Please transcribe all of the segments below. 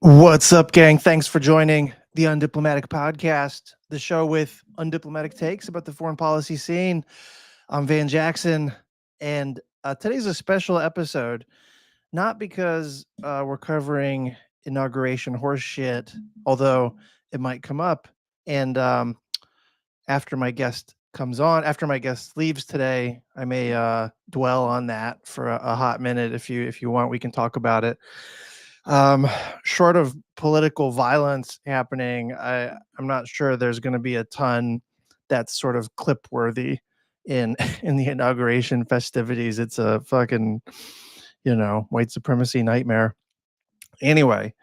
What's up, gang? Thanks for joining the Undiplomatic Podcast, the show with undiplomatic takes about the foreign policy scene. I'm Van Jackson, and today's a special episode, not because we're covering inauguration horse shit, although it might come up. And after my guest leaves today, I may dwell on that for a hot minute. If you want, we can talk about it. Short of political violence happening, I'm not sure there's going to be a ton that's sort of clip worthy in the inauguration festivities. It's a fucking, white supremacy nightmare. Anyway,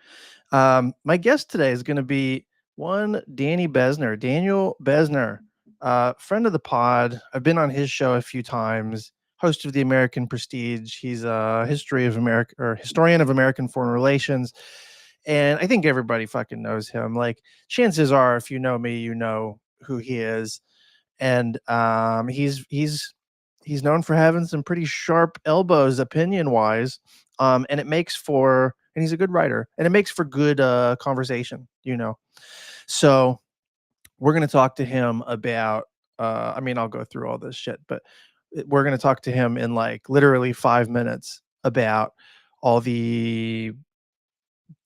my guest today is going to be one Daniel Bessner, friend of the pod. I've been on his show a few times. Host of the American Prestige. He's a historian of American foreign relations. And I think everybody fucking knows him. Like, chances are, if you know me, you know who he is. And he's known for having some pretty sharp elbows opinion wise. And he's a good writer, and it makes for good conversation, So we're going to talk to him about, I'll go through all this shit, but we're going to talk to him in like literally 5 minutes about all the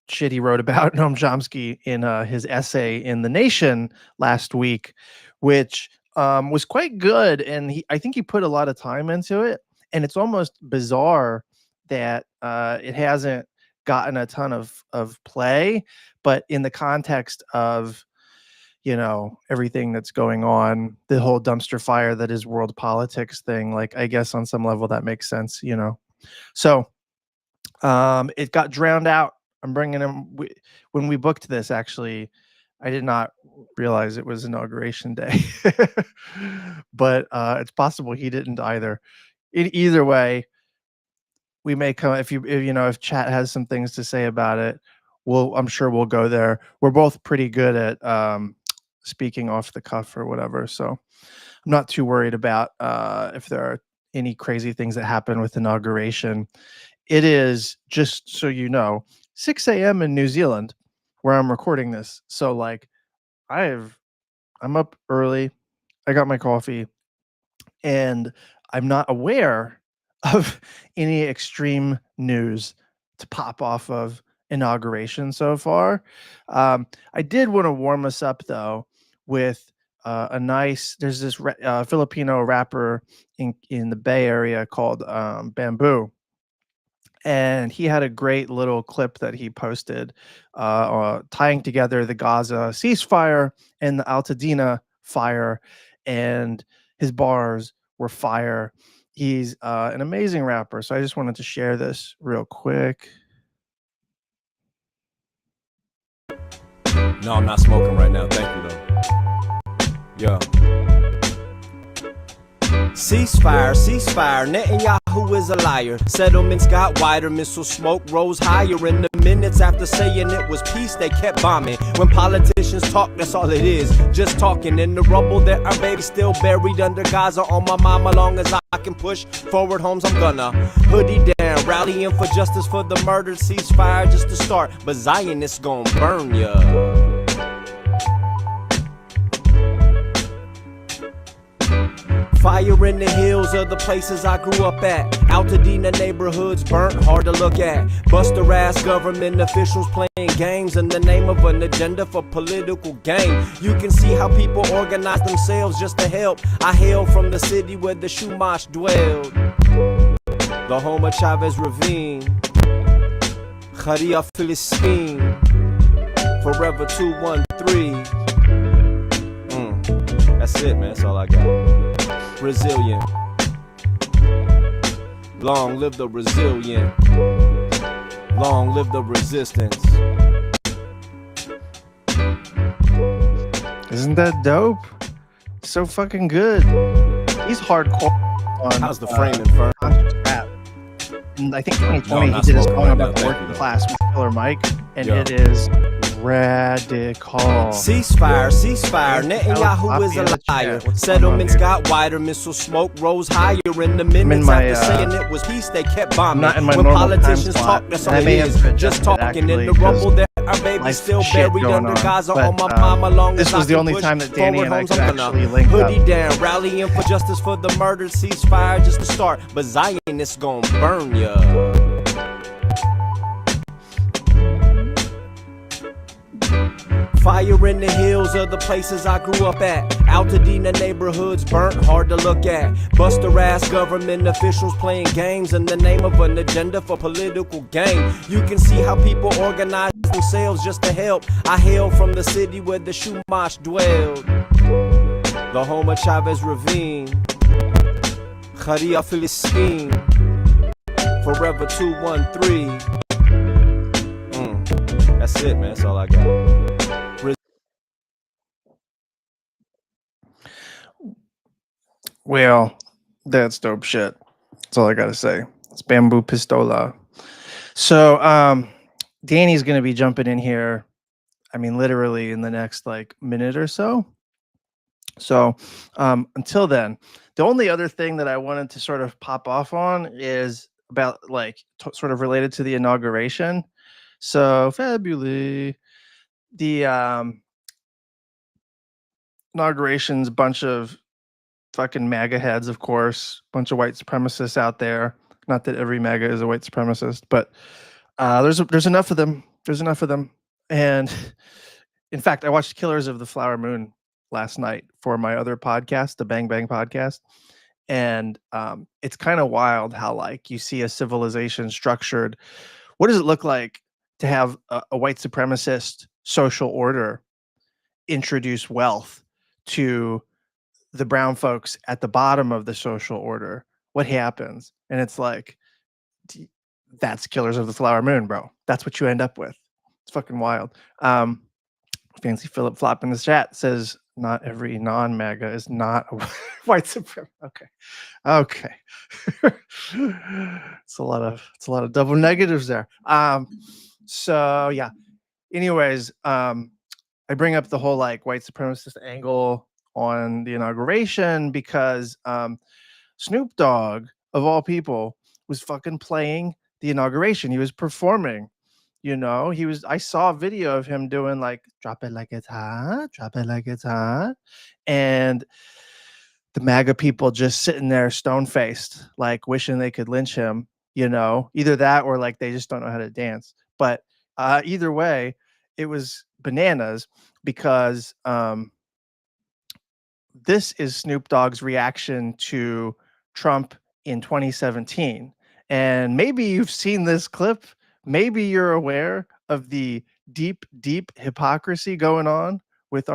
shit he wrote about Noam Chomsky in his essay in The Nation last week, which was quite good. And I think he put a lot of time into it. And it's almost bizarre that it hasn't gotten a ton of play, but in the context of everything that's going on, the whole dumpster fire that is world politics thing, like, I guess on some level that makes sense, So it got drowned out. I'm bringing him. When we booked this, actually, I did not realize it was Inauguration Day, but it's possible he didn't either. Either way, we may come if chat has some things to say about it. I'm sure we'll go there. We're both pretty good at speaking off the cuff or whatever, so I'm not too worried about if there are any crazy things that happen with inauguration. It is, just so you know, 6 a.m. in New Zealand where I'm recording this, so like I'm up early, I got my coffee, and I'm not aware of any extreme news to pop off of inauguration so far. I did want to warm us up though with there's this Filipino rapper in the Bay Area called Bamboo, and he had a great little clip that he posted tying together the Gaza ceasefire and the Altadena fire, and his bars were fire. He's an amazing rapper, so I just wanted to share this real quick. No, I'm not smoking right now. Thank you, though. Yeah. Ceasefire, Netanyahu is a liar. Settlements got wider, missile smoke rose higher. In the minutes after saying it was peace, they kept bombing. When politicians talk, that's all it is, just talking. In the rubble, there are babies still buried under Gaza. On my mama, long as I can push forward homes, I'm gonna hoodie down, rallying for justice for the murdered. Ceasefire just to start, but Zionists gon' burn ya. Fire in the hills of the places I grew up at. Altadena neighborhoods burnt, hard to look at. Buster ass government officials playing games in the name of an agenda for political gain. You can see how people organize themselves just to help. I hail from the city where the Shumash dwelled, the home of Chavez Ravine, Kharia Philistine, Forever 213. That's it, man. That's all I got. Resilient. Long live the resilient. Long live the resistance. Isn't that dope? So fucking good. He's hardcore on how's the framing, Fern? Rap. And I think 2020 he did his own about working class with Killer Mike, and it is radical. Ceasefire, Netanyahu is a liar. Settlements got wider, missile smoke rose higher. In the minutes after saying it was peace, they kept bombing. Not in my when normal politicians time talk, slot. that's all it is, just talking. In the rubble, there Our baby's life still shit buried going under on. Gaza But, on my mama long this as was I the can only push time that Danny forward and I homes. could I'm gonna actually link hoodie up. down, rallying for justice for the murdered, ceasefire just to start. But Zionists gon' burn ya. Fire in the hills of the places I grew up at. Altadena neighborhoods burnt, hard to look at. Buster ass government officials playing games in the name of an agenda for political gain. You can see how people organize themselves just to help. I hail from the city where the Shumash dwelled, the home of Chavez Ravine, Kharia Philistine, Forever 213. That's it, man. That's all I got. Well, that's dope shit. That's all I gotta say. It's Bamboo Pistola. So Danny's gonna be jumping in here, I mean, literally in the next like minute or so. So until then, the only other thing that I wanted to sort of pop off on is about like sort of related to the inauguration. So fabulous. The inauguration's a bunch of fucking MAGA heads, of course, bunch of white supremacists out there. Not that every MAGA is a white supremacist, but there's enough of them. There's enough of them. And in fact, I watched Killers of the Flower Moon last night for my other podcast, the Bang Bang podcast. And it's kind of wild how like you see a civilization structured. What does it look like to have a white supremacist social order introduce wealth to the brown folks at the bottom of the social order? What happens? And it's like, that's Killers of the Flower Moon, bro. That's what you end up with. It's fucking wild. Fancy Philip Flop in the chat says not every non-MAGA is not a white supremacist. Okay. It's a lot of double negatives there. So yeah. Anyways, I bring up the whole like white supremacist angle on the inauguration because Snoop Dogg, of all people, was fucking playing the inauguration. He was performing. You know, I saw a video of him doing like drop it like it's hot, drop it like it's hot. And the MAGA people just sitting there stone faced, like wishing they could lynch him, you know, either that or like they just don't know how to dance. But either way, it was bananas because this is Snoop Dogg's reaction to Trump in 2017. And maybe you've seen this clip. Maybe you're aware of the deep hypocrisy going on with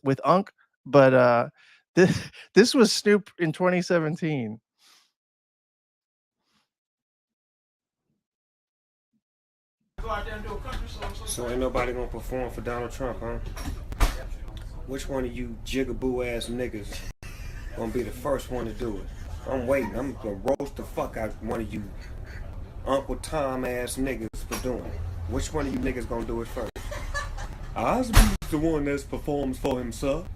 with Unc. But this was Snoop in 2017. So ain't nobody gonna perform for Donald Trump, huh? Which one of you jigaboo ass niggas gonna be the first one to do it? I'm waiting. I'm gonna roast the fuck out one of you Uncle Tom ass niggas for doing it. Which one of you niggas gonna do it first? Osby's the one that performs for himself.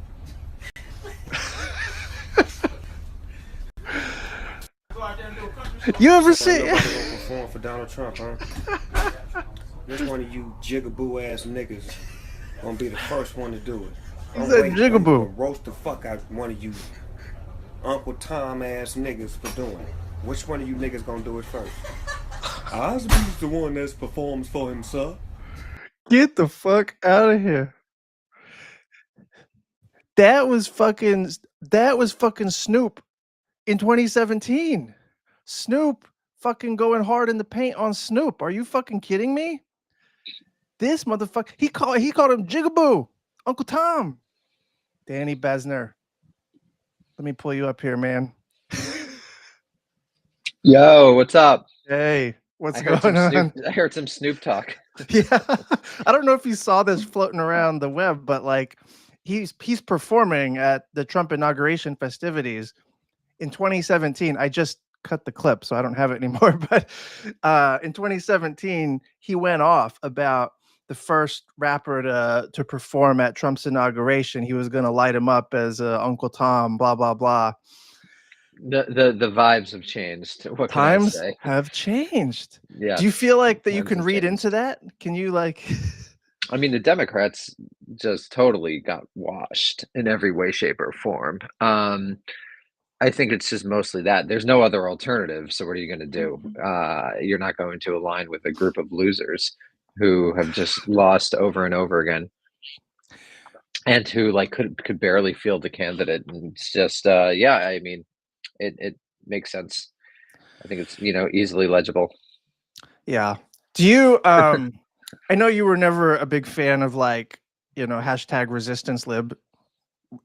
You ever So ain't see? nobody gonna perform for Donald Trump, huh? Which one of you jigaboo ass niggas gonna be the first one to do it? He said I'm jigaboo. gonna roast the fuck out one of you Uncle Tom ass niggas for doing it. Which one of you niggas gonna do it first? Osby's the one that performs for himself. Get the fuck out of here. That was fucking Snoop in 2017. Snoop fucking going hard in the paint on Snoop. Are you fucking kidding me? This motherfucker, he called him Jigaboo, Uncle Tom. Danny Bessner. Let me pull you up here, man. Yo, what's up? Hey, what's going on? I heard some Snoop talk. Yeah. I don't know if you saw this floating around the web, but like he's performing at the Trump inauguration festivities in 2017. I just cut the clip, so I don't have it anymore. But in 2017, he went off about the first rapper to perform at Trump's inauguration. He was going to light him up as Uncle Tom, blah, blah, blah. The vibes have changed. What Times can I say? have changed. Yeah. Do you feel like that you Times can have read changed. into that? Can you like I mean, the Democrats just totally got washed in every way, shape, or form. I think it's just mostly that. There's no other alternative. So what are you going to do? You're not going to align with a group of losers who have just lost over and over again, and who like could barely field a candidate. And it's just yeah. I mean, it makes sense. I think it's easily legible. Yeah. Do you I know you were never a big fan of like, hashtag resistance lib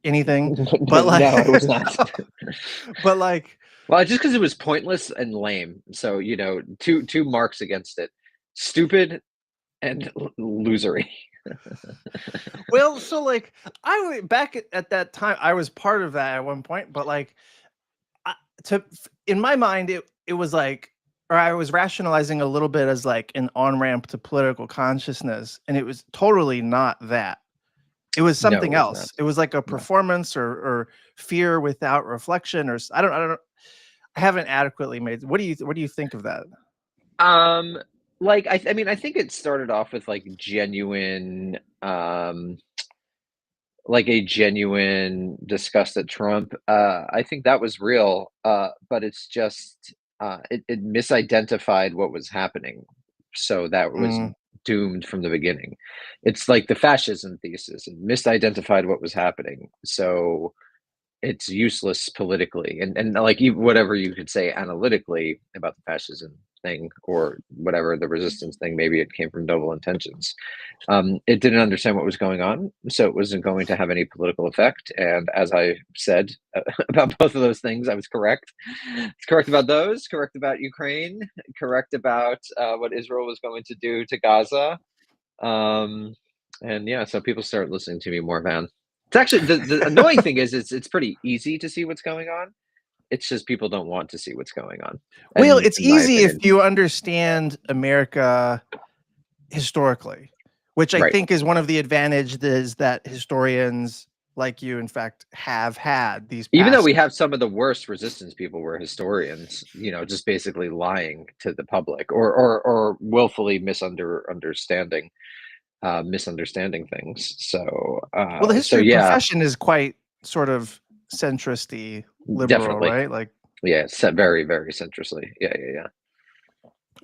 anything, but like No, I was not. but like Well, just because it was pointless and lame. So two marks against it: stupid and losery. well, so like back at that time I was part of that at one point, but like in my mind it was like, or I was rationalizing a little bit as like an on-ramp to political consciousness, and it was totally not that. It was No, something it was else. not. It was like a No. performance or fear without reflection, or I don't I haven't adequately made. What do you think of that? Like I mean, I think it started off with like genuine like a genuine disgust at Trump. I think that was real, but it's just it misidentified what was happening, so that was Mm, doomed from the beginning. It's like the fascism thesis. It misidentified what was happening, so it's useless politically, and like whatever you could say analytically about the fascism thing or whatever the resistance thing, maybe it came from noble intentions. It didn't understand what was going on, so it wasn't going to have any political effect. And as I said about both of those things, I was correct. It's correct about those, correct about Ukraine, correct about what Israel was going to do to Gaza. And yeah, so people start listening to me more, Van. It's actually the annoying thing is it's pretty easy to see what's going on. It's just people don't want to see what's going on. well, And it's in my easy if opinion, you understand America historically, which I right. think is one of the advantages that historians like you, in fact, have had these Even though past. we have some of the worst resistance people were historians, just basically lying to the public or willfully misunderstanding things. So Well, the so history yeah, profession is quite sort of centristy liberal, definitely. right? Like, Yeah, set very, very centristly. Yeah.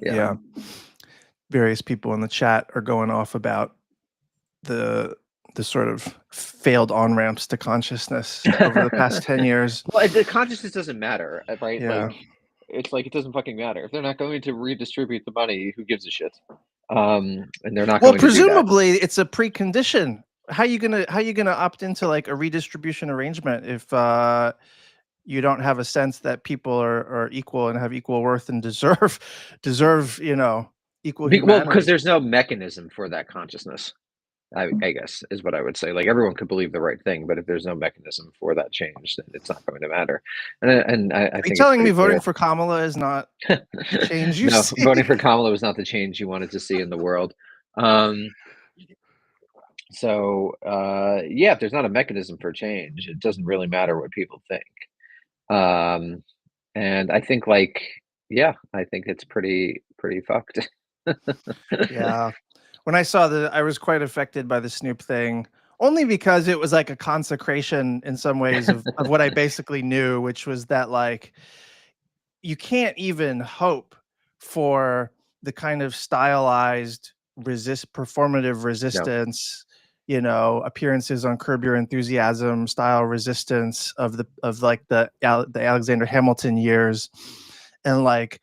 yeah. Various people in the chat are going off about the sort of failed on ramps to consciousness over the past 10 years. Well, the consciousness doesn't matter, right? Yeah. Like, it's like it doesn't fucking matter if they're not going to redistribute the money. Who gives a shit? And they're not Well, going to do that. presumably it's a precondition. How you gonna opt into like a redistribution arrangement if you don't have a sense that people are equal and have equal worth and deserve equal Well, because humanity? there's no mechanism for that consciousness. I guess is what I would say. Like everyone could believe the right thing, but if there's no mechanism for that change, then it's not going to matter. And I Are you think it's telling me pretty voting clear. for Kamala is not the change you No, see? voting for Kamala was not the change you wanted to see in the world. So yeah, if there's not a mechanism for change, it doesn't really matter what people think. And I think I think it's pretty fucked. Yeah. When I saw I was quite affected by the Snoop thing, only because it was like a consecration in some ways of what I basically knew, which was that like you can't even hope for the kind of stylized performative No. resistance, appearances on Curb Your Enthusiasm style resistance of like the Alexander Hamilton years, and like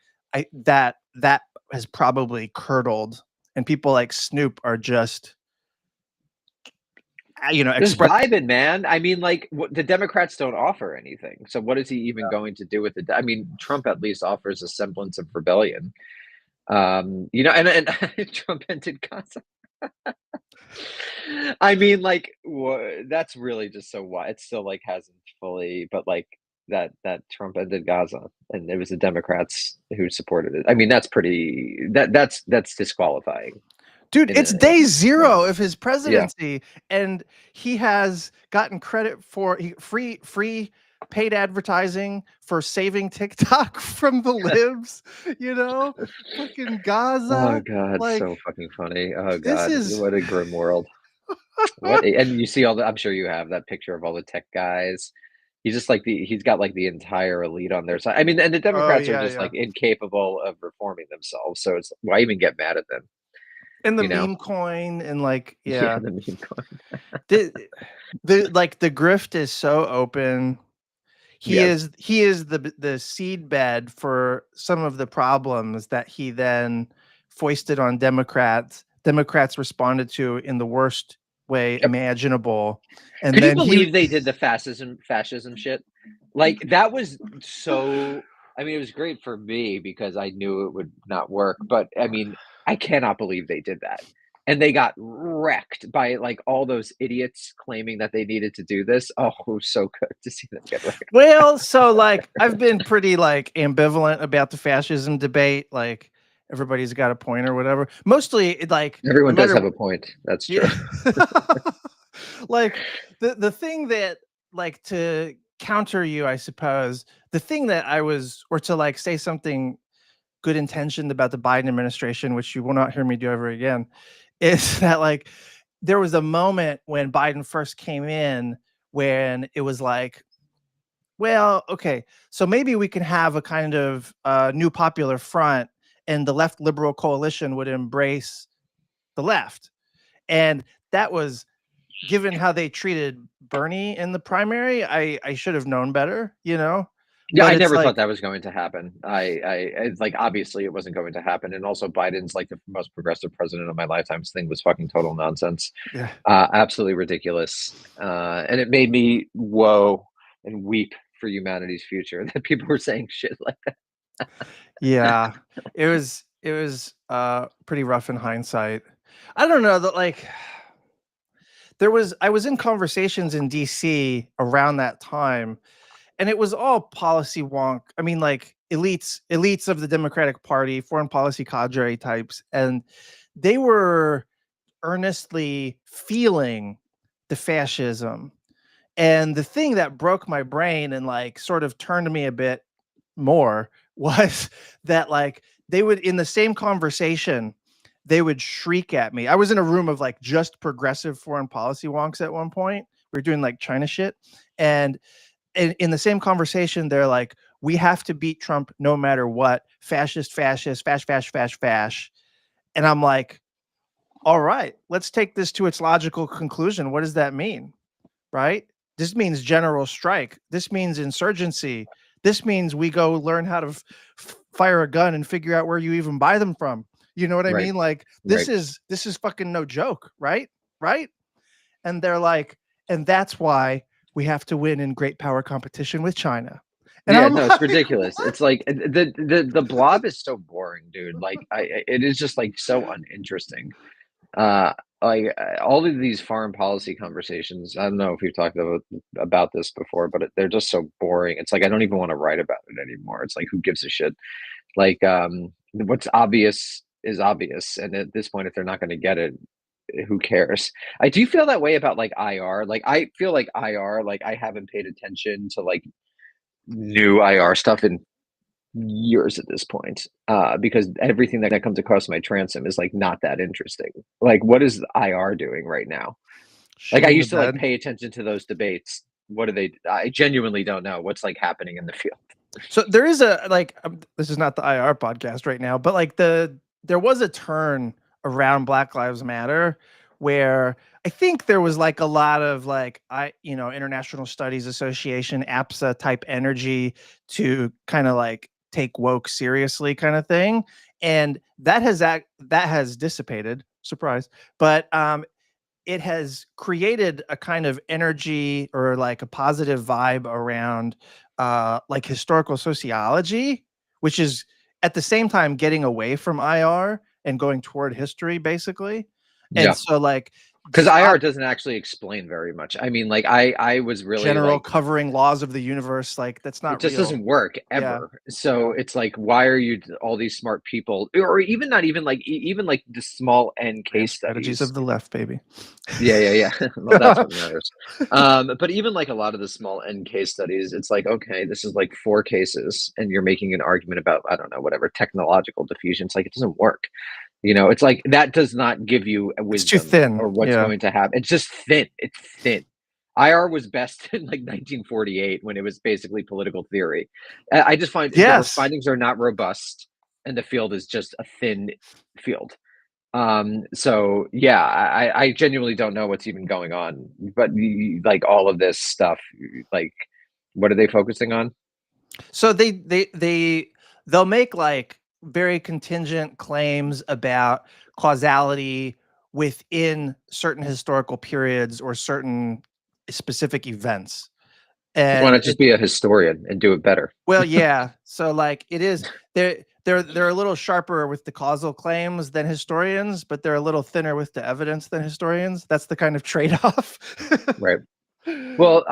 that has probably curdled, and people like Snoop are just Just express. vibing, man. I mean, like the Democrats don't offer anything. So what is he even going to do with it? I mean, Trump at least offers a semblance of rebellion. And Trump ended Gaza. I mean, like that's really just so why it still like hasn't fully, but like that Trump ended Gaza and it was the Democrats who supported it. I mean, that's that's disqualifying. Dude, it's day zero of his Yeah. presidency, and he has gotten credit for free paid advertising for saving TikTok from the libs, you know, fucking Oh Gaza. God, Like, so fucking funny. Oh this God, is what a grim world. And you see all the, I'm sure you have that picture of all the tech guys. He's got like the entire elite on their side. I mean, and the oh Democrats are yeah, just yeah. like incapable of reforming themselves. So it's why even get mad at them, And the you know? meme coin and like, Yeah, yeah. the meme coin. The the grift is so open. Yes. He is the seed bed for some of the problems that he then foisted on Democrats. Democrats responded to in the worst way Yep. imaginable. And Could you then he believe they did the fascism shit? Like that was so. I mean, it was great for me because I knew it would not work. But I mean, I cannot believe they did that, and they got wrecked by like all those idiots claiming that they needed to do this. Oh, it was so good to see them get wrecked. well, so like I've been pretty like ambivalent about the fascism debate. Like everybody's got a point or whatever. Mostly like no Everyone does matter have a point. That's true. yeah. Like the thing that like to counter you, I suppose, the thing that I was or to like say something good intentioned about the Biden administration, which you will not hear me do ever again, is that like there was a moment when Biden first came in when it was like, well, okay, so maybe we can have a kind of new popular front and the left liberal coalition would embrace the left. And that was given how they treated Bernie in the primary, I should have known better, you know? Yeah, But I it's never thought like, that was going to happen. It's like obviously it wasn't going to happen, and also Biden's like the most progressive president of my lifetime. This thing was fucking total nonsense, yeah, absolutely ridiculous, and it made me woe and weep for humanity's future that people were saying shit like that. yeah, it was pretty rough in hindsight. I don't know that like I was in conversations in DC around that time and it was all policy wonk. I mean, like elites of the Democratic Party, foreign policy cadre types, and they were earnestly feeling the fascism. And the thing that broke my brain and like sort of turned me a bit more was that like they would in the same conversation they would shriek at me. I was in a room of like just progressive foreign policy wonks at one point. We were doing like China shit. And in the same conversation, they're like, we have to beat Trump no matter what. Fascist, fascist, fash. And I'm like, all right, let's take this to its logical conclusion. What does that mean? Right? This means general strike. This means insurgency. This means we go learn how to fire a gun and figure out where you even buy them from. You know what I Right, mean? Like right. this is fucking no joke, right? Right? And they're like, and that's why we have to win in great power competition with China. And Yeah, I'm no, it's like, ridiculous. It's like the blob is so boring, dude. Like it is just like so uninteresting. Uh, all of these foreign policy conversations. I don't know if we've talked about this before, but they're just so boring. It's like I don't even want to write about it anymore. It's like who gives a shit? Like what's obvious is obvious, and at this point, if they're not going to get it, who cares? I do feel that way about like IR. Like I feel like IR. Like I haven't paid attention to like new IR stuff in years at this point, because everything that comes across my transom is like not that interesting. Like, what is the IR doing right now? Like, I shitting the used to like bed. pay attention to those debates. What do they? I genuinely don't know what's like happening in the field. So there is a like this is not the IR podcast right now, but like there was a turn around Black Lives Matter where I think there was like a lot of like International Studies Association APSA type energy to kind of like take woke seriously kind of thing, and that has dissipated. Surprise, but it has created a kind of energy or like a positive vibe around like historical sociology, which is at the same time getting away from IR and going toward history, basically. And Yeah, so like because IR doesn't actually explain very much. I mean, like I was really general like, covering laws of the universe, like that's it not just real. doesn't work Yeah. ever. So it's like, why are you all these smart people, or even not even like even like the small N case Strategies studies? of the left, baby. Yeah. Well, that's what matters. But even like a lot of the small N case studies, it's like, okay, this is like 4 cases, and you're making an argument about, I don't know, whatever technological diffusion. It's like, it doesn't work. You know, it's like that does not give you a It's too wisdom thin. or what's Yeah. going to happen. It's just thin. It's thin. IR was best in like 1948 when it was basically political theory. I just find the Yes. findings are not robust, and the field is just a thin field. So yeah, I genuinely don't know what's even going on, but like all of this stuff, like what are they focusing on? So they'll make like very contingent claims about causality within certain historical periods or certain specific events. Why And not just be a historian and do it better? well, yeah. So like it is they're a little sharper with the causal claims than historians, but they're a little thinner with the evidence than historians. That's the kind of trade-off. Right. Well,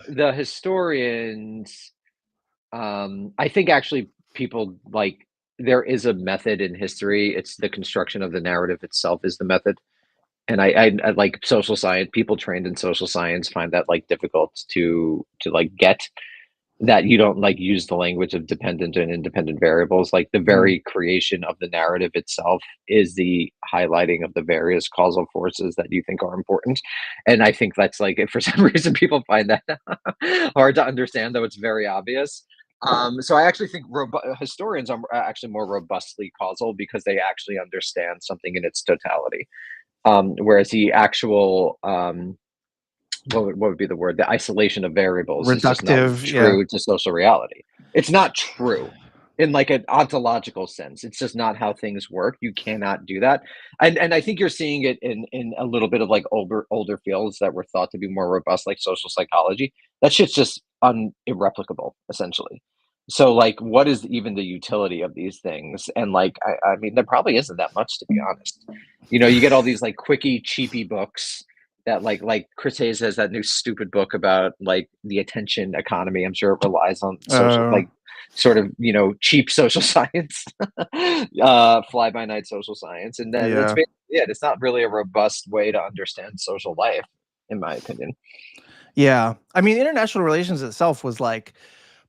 the historians, I think actually people like, there is a method in history. It's the construction of the narrative itself is the method. And I like social science, people trained in social science find that like difficult to like get, that you don't like use the language of dependent and independent variables. Like the very creation of the narrative itself is the highlighting of the various causal forces that you think are important. And I think that's like, if for some reason people find that hard to understand, though it's very obvious. So I actually think historians are actually more robustly causal because they actually understand something in its totality. Whereas the actual what would be the word? The isolation of variables is just not Reductive, yeah. true to social reality. It's not true in like an ontological sense. It's just not how things work. You cannot do that. And I think you're seeing it in a little bit of like older fields that were thought to be more robust, like social psychology. That shit's just irreplicable, essentially. So like, what is even the utility of these things? And like, I mean, there probably isn't that much, to be honest. You know, you get all these like quickie, cheapy books that like Chris Hayes has that new stupid book about like the attention economy. I'm sure it relies on social, like sort of, you know, cheap social science, fly by night social science. And then it's it's not really a robust way to understand social life, in my opinion. Yeah. I mean, international relations itself was like,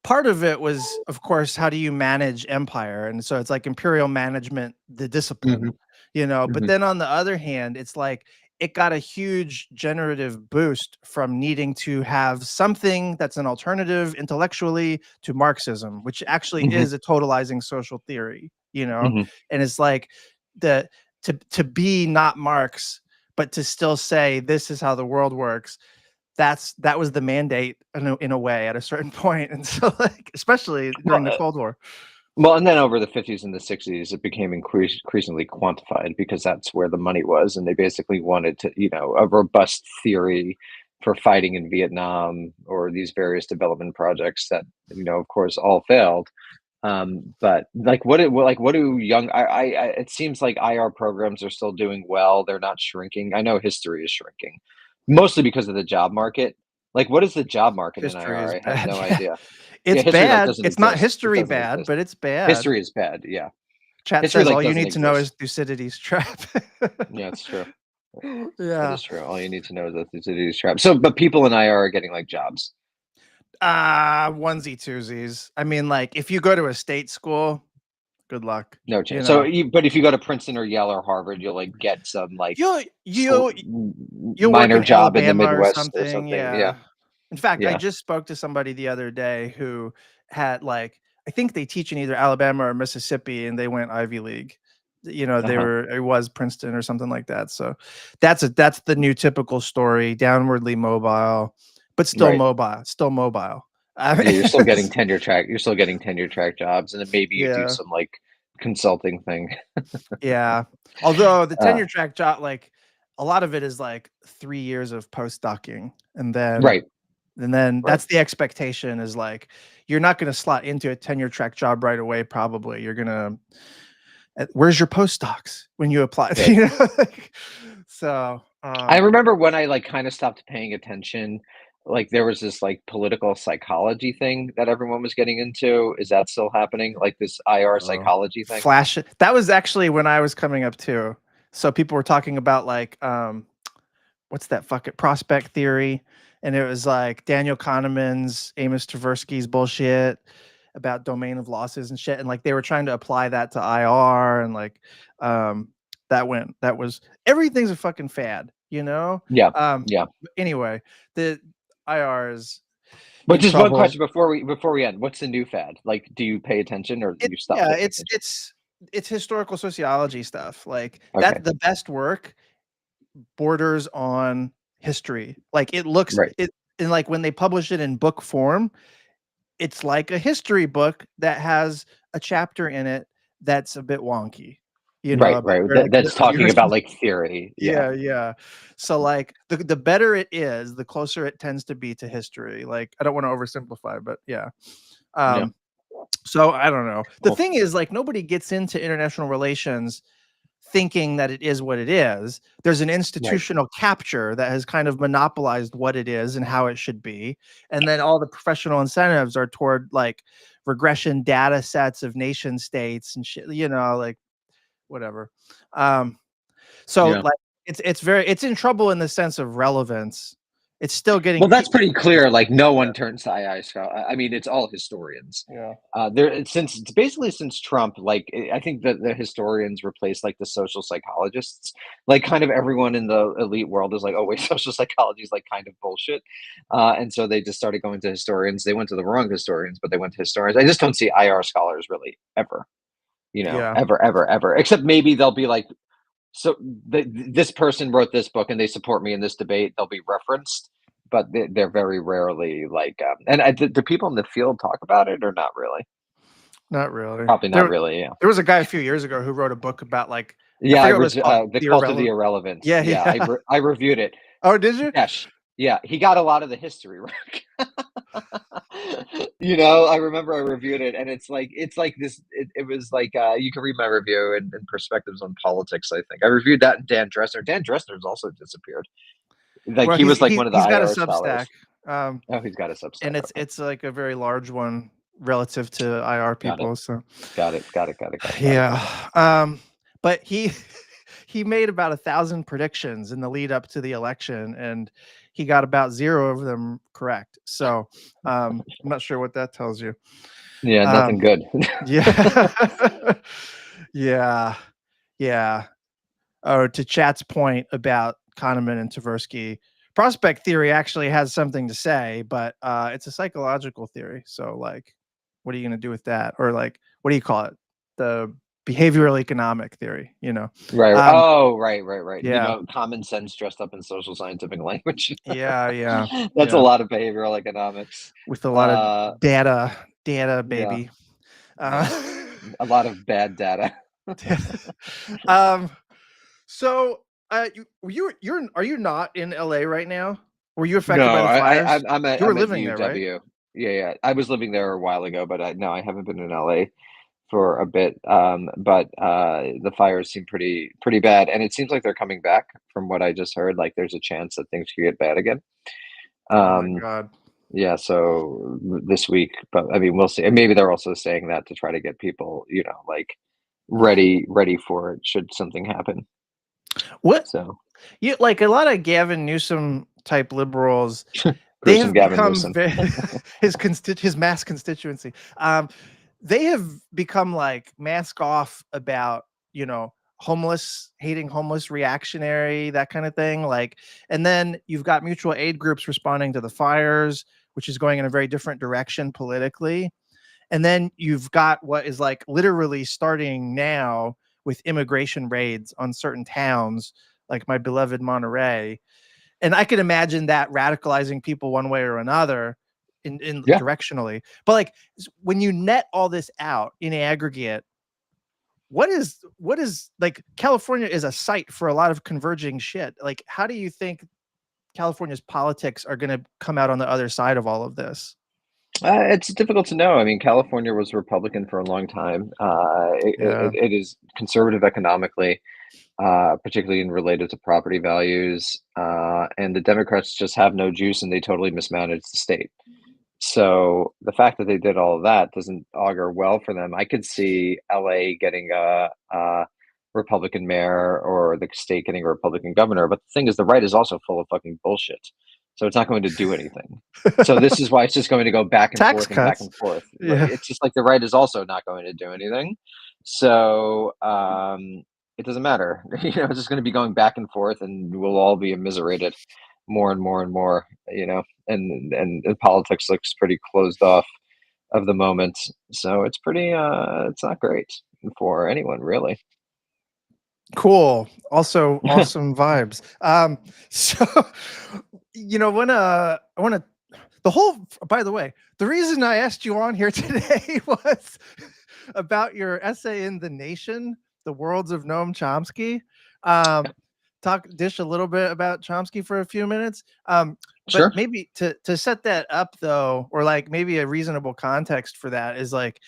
part of it was, of course, how do you manage empire? And so it's like imperial management, the discipline, you know, but then on the other hand, it's like, it got a huge generative boost from needing to have something that's an alternative intellectually to Marxism, which actually is a totalizing social theory, you know? And it's like to be not Marx, but to still say this is how the world works. That was the mandate in a way at a certain point. And so like, especially during the Cold War. Well, and then over the 50s and the 60s, it became increasingly quantified because that's where the money was. And they basically wanted to, you know, a robust theory for fighting in Vietnam or these various development projects that, you know, of course, all failed. But like, what do young, it seems like IR programs are still doing well. They're not shrinking. I know history is shrinking, mostly because of the job market. Like, what is the job market in IR? I have no idea. It's history, like, bad. doesn't It's not exist. history It doesn't bad, exist. but it's bad. History is bad. Yeah. Chat History, says like, all you doesn't need to know is exist. Thucydides' trap. Yeah, it's true. That Yeah. is true. All you need to know is that Thucydides' trap. So, but people in IR are getting like jobs. Onesie twosies. I mean, like if you go to a state school, good luck. No chance. You know? So, but if you go to Princeton or Yale or Harvard, you'll like get some like you'll minor work in job in the Alabama Midwest or something. Yeah. In fact, I Yeah. just spoke to somebody the other day who had like, I think they teach in either Alabama or Mississippi, and they went Ivy League. You know, it was Princeton or something like that. So that's the new typical story, downwardly mobile, but still mobile, I mean, Yeah, you're still getting tenure track jobs, and then maybe you do some like consulting thing. Yeah. Although the tenure track job, like a lot of it is like 3 years of postdocing, and then that's the expectation is like, you're not going to slot into a tenure track job right away. Probably you're going to, where's your postdocs when you apply? You know? So I remember when I like kind of stopped paying attention, like there was this like political psychology thing that everyone was getting into. Is that still happening? Like this IR psychology thing? Flash. That was actually when I was coming up too. So people were talking about like what's that fucking prospect theory, and it was like Daniel Kahneman's, Amos Tversky's bullshit about domain of losses and shit, and like they were trying to apply that to IR, and like that was everything's a fucking fad, you know. Yeah, um yeah. anyway, the IR is But in just one trouble. question before we end. What's the new fad? Like, do you pay attention or do you stop Yeah, paying attention? it's historical sociology stuff, like Okay, that. The best work borders on history. Like it looks right, it, and like when they publish it in book form, it's like a history book that has a chapter in it that's a bit wonky, you know, right, about right. where like That's the talking earth. about like theory. Yeah, Yeah, yeah. So like the better it is, the closer it tends to be to history. Like I don't want to oversimplify, but yeah. yeah. Um, so I don't know. The Cool. thing is, like, nobody gets into international relations thinking that it is what it is. There's an Right, institutional capture that has kind of monopolized what it is and how it should be. And then all the professional incentives are toward like regression data sets of nation states and shit, you know, like whatever. Um, so yeah. like it's in trouble in the sense of relevance. It's still getting Well, that's people. pretty clear. Like, no Yeah, one turns to II scholar. I mean, it's all historians. yeah. There since basically since Trump, like I think that the historians replaced like the social psychologists. Like, kind of everyone in the elite world is like, oh wait, social psychology is like kind of bullshit, and so they just started going to historians. They went to the wrong historians, but they went to historians. I just don't see IR scholars really ever. You know, Yeah. ever. Except maybe they'll be like, so this person wrote this book and they support me in this debate. They'll be referenced, but they're very rarely like. And do people in the field talk about it or not really? Not really. Probably not really. Yeah, There was a guy a few years ago who wrote a book about like I yeah. forget what it's called. The The cult of the irrelevant. irrelevant. Yeah, Yeah, yeah. I reviewed it. Oh, did you? Gosh, yeah, he got a lot of the history right. You know, I remember I reviewed it, and it's like this. It was like you can read my review and perspectives on politics. I think I reviewed that, and Dan Dressner. Dan Dressner's also disappeared. Like Well, he was like one of the he's got a IR Substack, scholars. Oh, he's got a Substack. and Okay, it's like a very large one relative to IR got it. people. So Got it. Got it. Got it. Got it. Got it. yeah. But he he made about 1,000 predictions in the lead up to the election, and he got about 0 of them correct. So I'm not sure what that tells you. Yeah, nothing Um, good. yeah, yeah, yeah. Oh, to Chat's point about Kahneman and Tversky, prospect theory actually has something to say, but it's a psychological theory. So, like, what are you going to do with that? Or, like, what do you call it? The behavioral economic theory, you know? Right. Um, Oh, right. Right. Right. You yeah, know, common sense dressed up in social scientific language. yeah, yeah, That's a yeah. lot of behavioral economics. With a lot of Uh, data, yeah. baby. Yeah. A lot of bad data. um, so, are you not in LA right now? Were you No, affected by the fires? You were I'm at living there, right? UW. Yeah, yeah. I was living there a while ago, but no, I haven't been in LA for a bit. But the fires seem pretty bad, and it seems like they're coming back. From what I just heard, like there's a chance that things could get bad again. Oh my Um, God. yeah, so this week, but I mean, we'll see. And maybe they're also saying that to try to get people, you know, like ready for it should something happen. What So you like a lot of Gavin Newsom type liberals, they gruesome have Gavin become Newsom. his mass constituency. They have become like mask off about, you know, hating homeless, reactionary, that kind of thing. Like, and then you've got mutual aid groups responding to the fires, which is going in a very different direction politically. And then you've got what is like literally starting now with immigration raids on certain towns, like my beloved Monterey. And I can imagine that radicalizing people one way or another in Yeah. directionally. But like when you net all this out in aggregate, what is like California is a site for a lot of converging shit. Like, how do you think California's politics are going to come out on the other side of all of this? It's difficult to know. I mean, California was Republican for a long time. Yeah. It is conservative economically. particularly in related to property values. And the Democrats just have no juice, and they totally mismanage the state. So the fact that they did all of that doesn't augur well for them. I could see LA getting a Republican mayor, or the state getting a Republican governor. But the thing is, the right is also full of fucking bullshit. So it's not going to do anything. So this is why it's just going to go back and Tax forth and back cuts. and forth. Yeah. It's just like the right is also not going to do anything. So it doesn't matter. It's just going to be going back and forth, and we'll all be immiserated more and more and more. And politics looks pretty closed off of the moment. So it's pretty. It's not great for anyone, really. Cool. Also awesome vibes. So when I want to by the way, the reason I asked you on here today was about your essay in The Nation, The Worlds of Noam Chomsky. Dish a little bit about Chomsky for a few minutes. Sure. But maybe to set that up though, or like maybe a reasonable context for that is like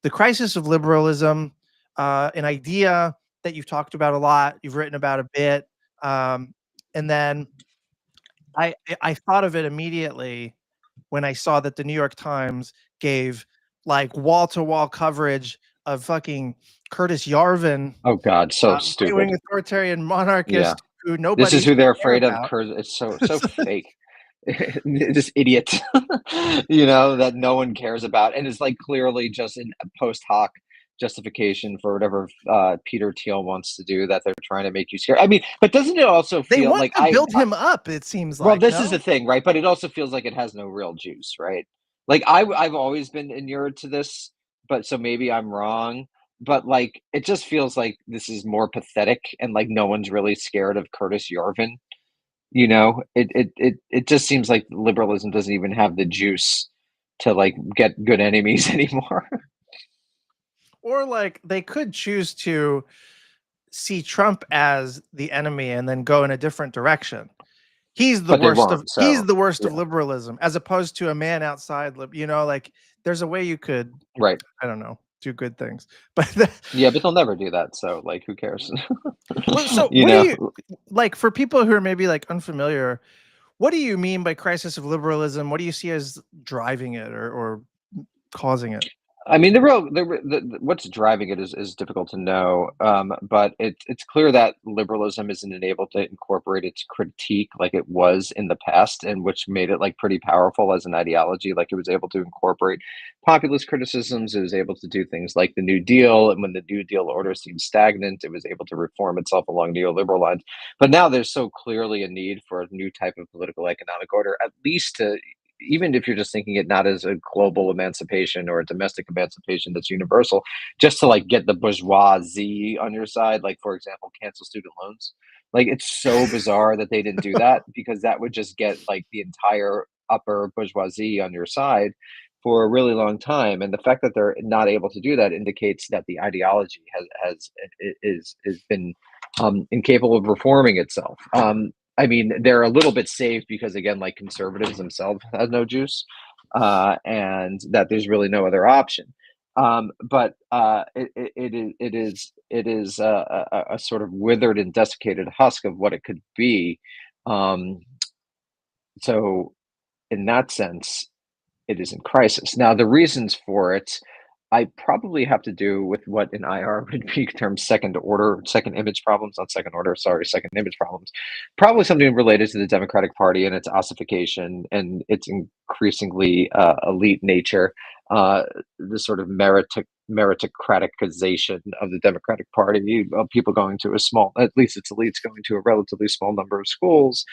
the crisis of liberalism, an idea that you've talked about a lot, you've written about a bit. And then I thought of it immediately when I saw that the New York Times gave like wall-to-wall coverage of fucking Curtis Yarvin. Oh God, so right-wing stupid. authoritarian monarchist who nobody. This is who they're afraid of. It's so fake. This idiot, that no one cares about, and is like clearly just a post hoc justification for whatever Peter Thiel wants to do, that they're trying to make you scared. I mean, but doesn't it also feel they want like to build him up? It seems like. Well, this is the thing, right? But it also feels like it has no real juice, right? Like I've always been inured to this, but so maybe I'm wrong. But like, it just feels like this is more pathetic, and like no one's really scared of Curtis Yarvin. It just seems like liberalism doesn't even have the juice to like get good enemies anymore. Or like they could choose to see Trump as the enemy and then go in a different direction. He's the worst of liberalism, as opposed to a man outside. Like there's a way you could, right? I don't know, do good things, but yeah, but they'll never do that. So like, who cares? Well, so what do you like for people who are maybe like unfamiliar? What do you mean by crisis of liberalism? What do you see as driving it or causing it? I mean, what's driving it is difficult to know, but it's clear that liberalism isn't able to incorporate its critique like it was in the past, and which made it like pretty powerful as an ideology. Like it was able to incorporate populist criticisms. It was able to do things like the New Deal, and when the New Deal order seemed stagnant, it was able to reform itself along neoliberal lines. But now there's so clearly a need for a new type of political economic order, at least to, even if you're just thinking it not as a global emancipation or a domestic emancipation that's universal, just to like get the bourgeoisie on your side, like for example, cancel student loans. Like it's so bizarre that they didn't do that, because that would just get like the entire upper bourgeoisie on your side for a really long time. And the fact that they're not able to do that indicates that the ideology is been incapable of reforming itself. I mean, they're a little bit safe because, again, like conservatives themselves have no juice, and that there's really no other option. But it is a sort of withered and desiccated husk of what it could be. So, in that sense, it is in crisis. Now, the reasons for it, I probably have to do with what in IR would be termed second image problems, not second order, sorry, second image problems. Probably something related to the Democratic Party and its ossification and its increasingly elite nature, the sort of meritocraticization of the Democratic Party, people going to at least its elites going to a relatively small number of schools,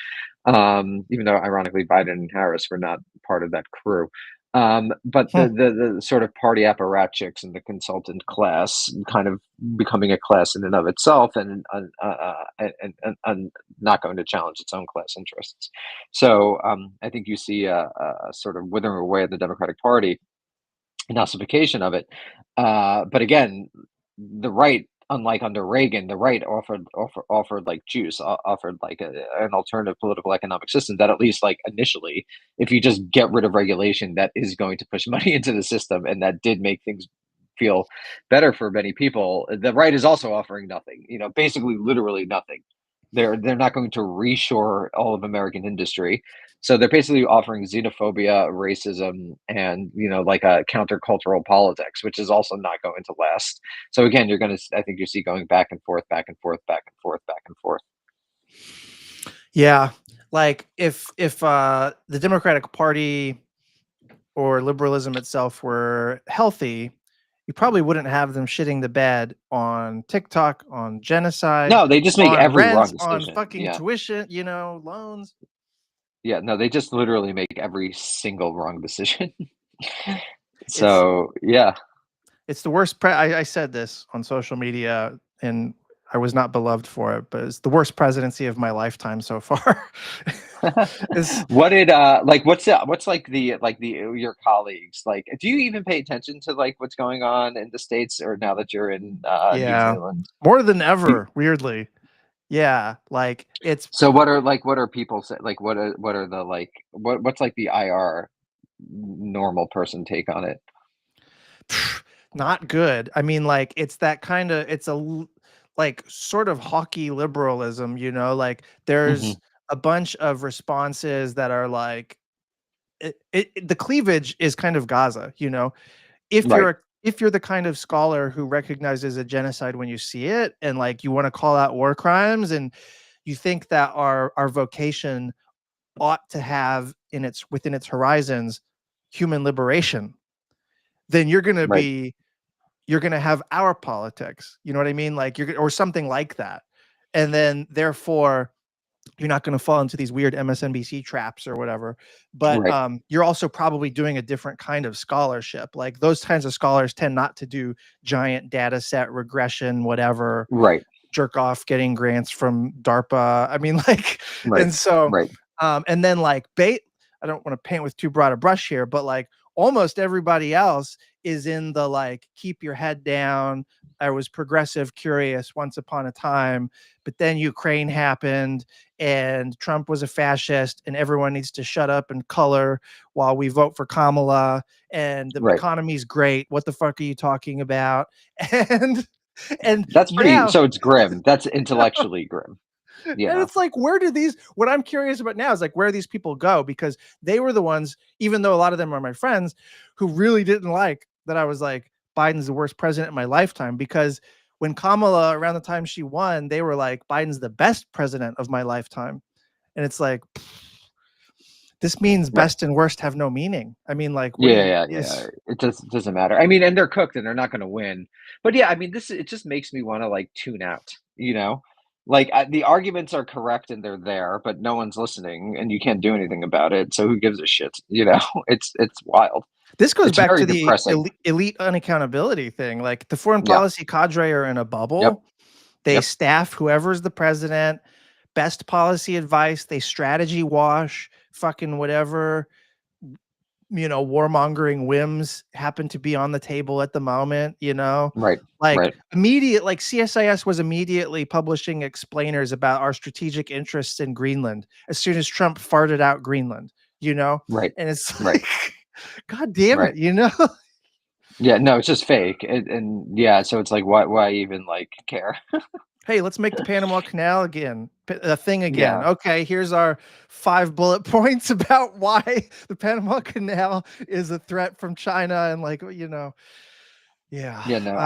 even though ironically Biden and Harris were not part of that crew. But the sort of party apparatchiks and the consultant class kind of becoming a class in and of itself, and not going to challenge its own class interests. So I think you see a sort of withering away of the Democratic Party, an ossification of it. But again, the right, unlike under Reagan, the right offered like juice, offered like an alternative political economic system that, at least like initially, if you just get rid of regulation, that is going to push money into the system, and that did make things feel better for many people. The right is also offering nothing, basically literally nothing. They're not going to reshore all of American industry. So they're basically offering xenophobia, racism, and like a countercultural politics, which is also not going to last. So again, I think you see going back and forth, back and forth, back and forth, back and forth. Yeah, like if the Democratic Party or liberalism itself were healthy, you probably wouldn't have them shitting the bed on TikTok, on genocide, No, they just make on every rent, wrong on decision. fucking Yeah. tuition, loans. Yeah, no, they just literally make every single wrong decision. It's So, yeah. it's the worst. I said this on social media, and I was not beloved for it, but it's the worst presidency of my lifetime so far. It's What did what's like the your colleagues like? Do you even pay attention to like what's going on in the States, or now that you're in New yeah, Zealand? more than Do ever. Weirdly, yeah, like it's So what are people say, like what are the like what's like the IR normal person take on it? not good. I mean, like it's that kind of like sort of hockey liberalism, like Hmm. there's a bunch of responses that are like the cleavage is kind of Gaza, if Right, if you're the kind of scholar who recognizes a genocide when you see it, and like you want to call out war crimes, and you think that our vocation ought to have within its horizons human liberation, then right, you're going to have our politics, you know what I mean, like or something like that, and then therefore you're not going to fall into these weird MSNBC traps or whatever. But right, you're also probably doing a different kind of scholarship. Like those kinds of scholars tend not to do giant data set regression, whatever, right, jerk off getting grants from DARPA. I mean, like, right, and so, right, and then like I don't want to paint with too broad a brush here, but like almost everybody else is in the like, keep your head down. I was progressive, curious once upon a time, but then Ukraine happened and Trump was a fascist and everyone needs to shut up and color while we vote for Kamala, and the right. economy's great. What the fuck are you talking about? And and That's pretty. now So it's grim. That's intellectually grim. and it's like, what I'm curious about now is like, where these people go, because they were the ones, even though a lot of them are my friends, who really didn't like that I was like, Biden's the worst president in my lifetime. Because when Kamala, around the time she won, they were like, Biden's the best president of my lifetime. And it's like, this means Right. best and worst have no meaning. I mean, like, what do Yeah, you, yeah, yeah. It doesn't matter. I mean, and they're cooked and they're not going to win. But yeah, I mean, it just makes me want to like tune out, you know? Like the arguments are correct and they're there, but no one's listening and you can't do anything about it. So who gives a shit, you know? It's wild. this goes It's back very to the depressing. elite unaccountability thing. Like the foreign Yeah. policy cadre are in a Yep. bubble. They Yep. staff whoever's the president, best policy advice, they strategy wash fucking whatever, warmongering whims happen to be on the table at the moment, Right. like Right. like CSIS was immediately publishing explainers about our strategic interests in Greenland as soon as Trump farted out Greenland, Right. and it's Right. like, God damn Right. it, Yeah, no, it's just fake. And yeah, so it's like why even like care? Hey, let's make the Panama Canal again, a thing again. Yeah. Okay, here's our 5 bullet points about why the Panama Canal is a threat from China, and like, yeah. Yeah, no,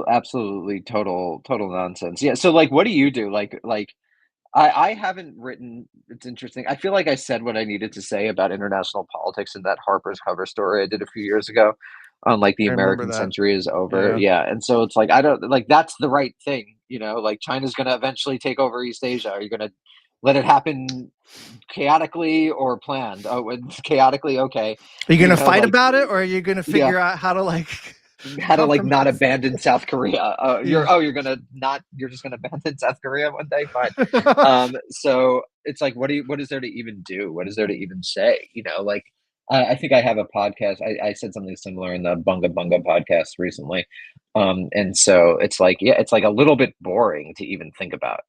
absolutely total nonsense. Yeah, so like what do you do? Like I haven't written, it's interesting. I feel like I said what I needed to say about international politics in that Harper's cover story I did a few years ago on like the I remember American that. century is over. Yeah. Yeah. And so it's like I don't like that's the right thing, like China's gonna eventually take over East Asia. Are you gonna let it happen chaotically or planned? Oh, it's chaotically, okay. Are you gonna fight Like about it, or are you gonna yeah, figure out how to like how to like not compromise? abandon South Korea. Yeah. You're just gonna abandon South Korea one day, fine. So it's like, what is there to even do? What is there to even say? Like I think I have a podcast. I said something similar in the Bunga Bunga podcast recently. And so it's like, yeah, it's like a little bit boring to even think about,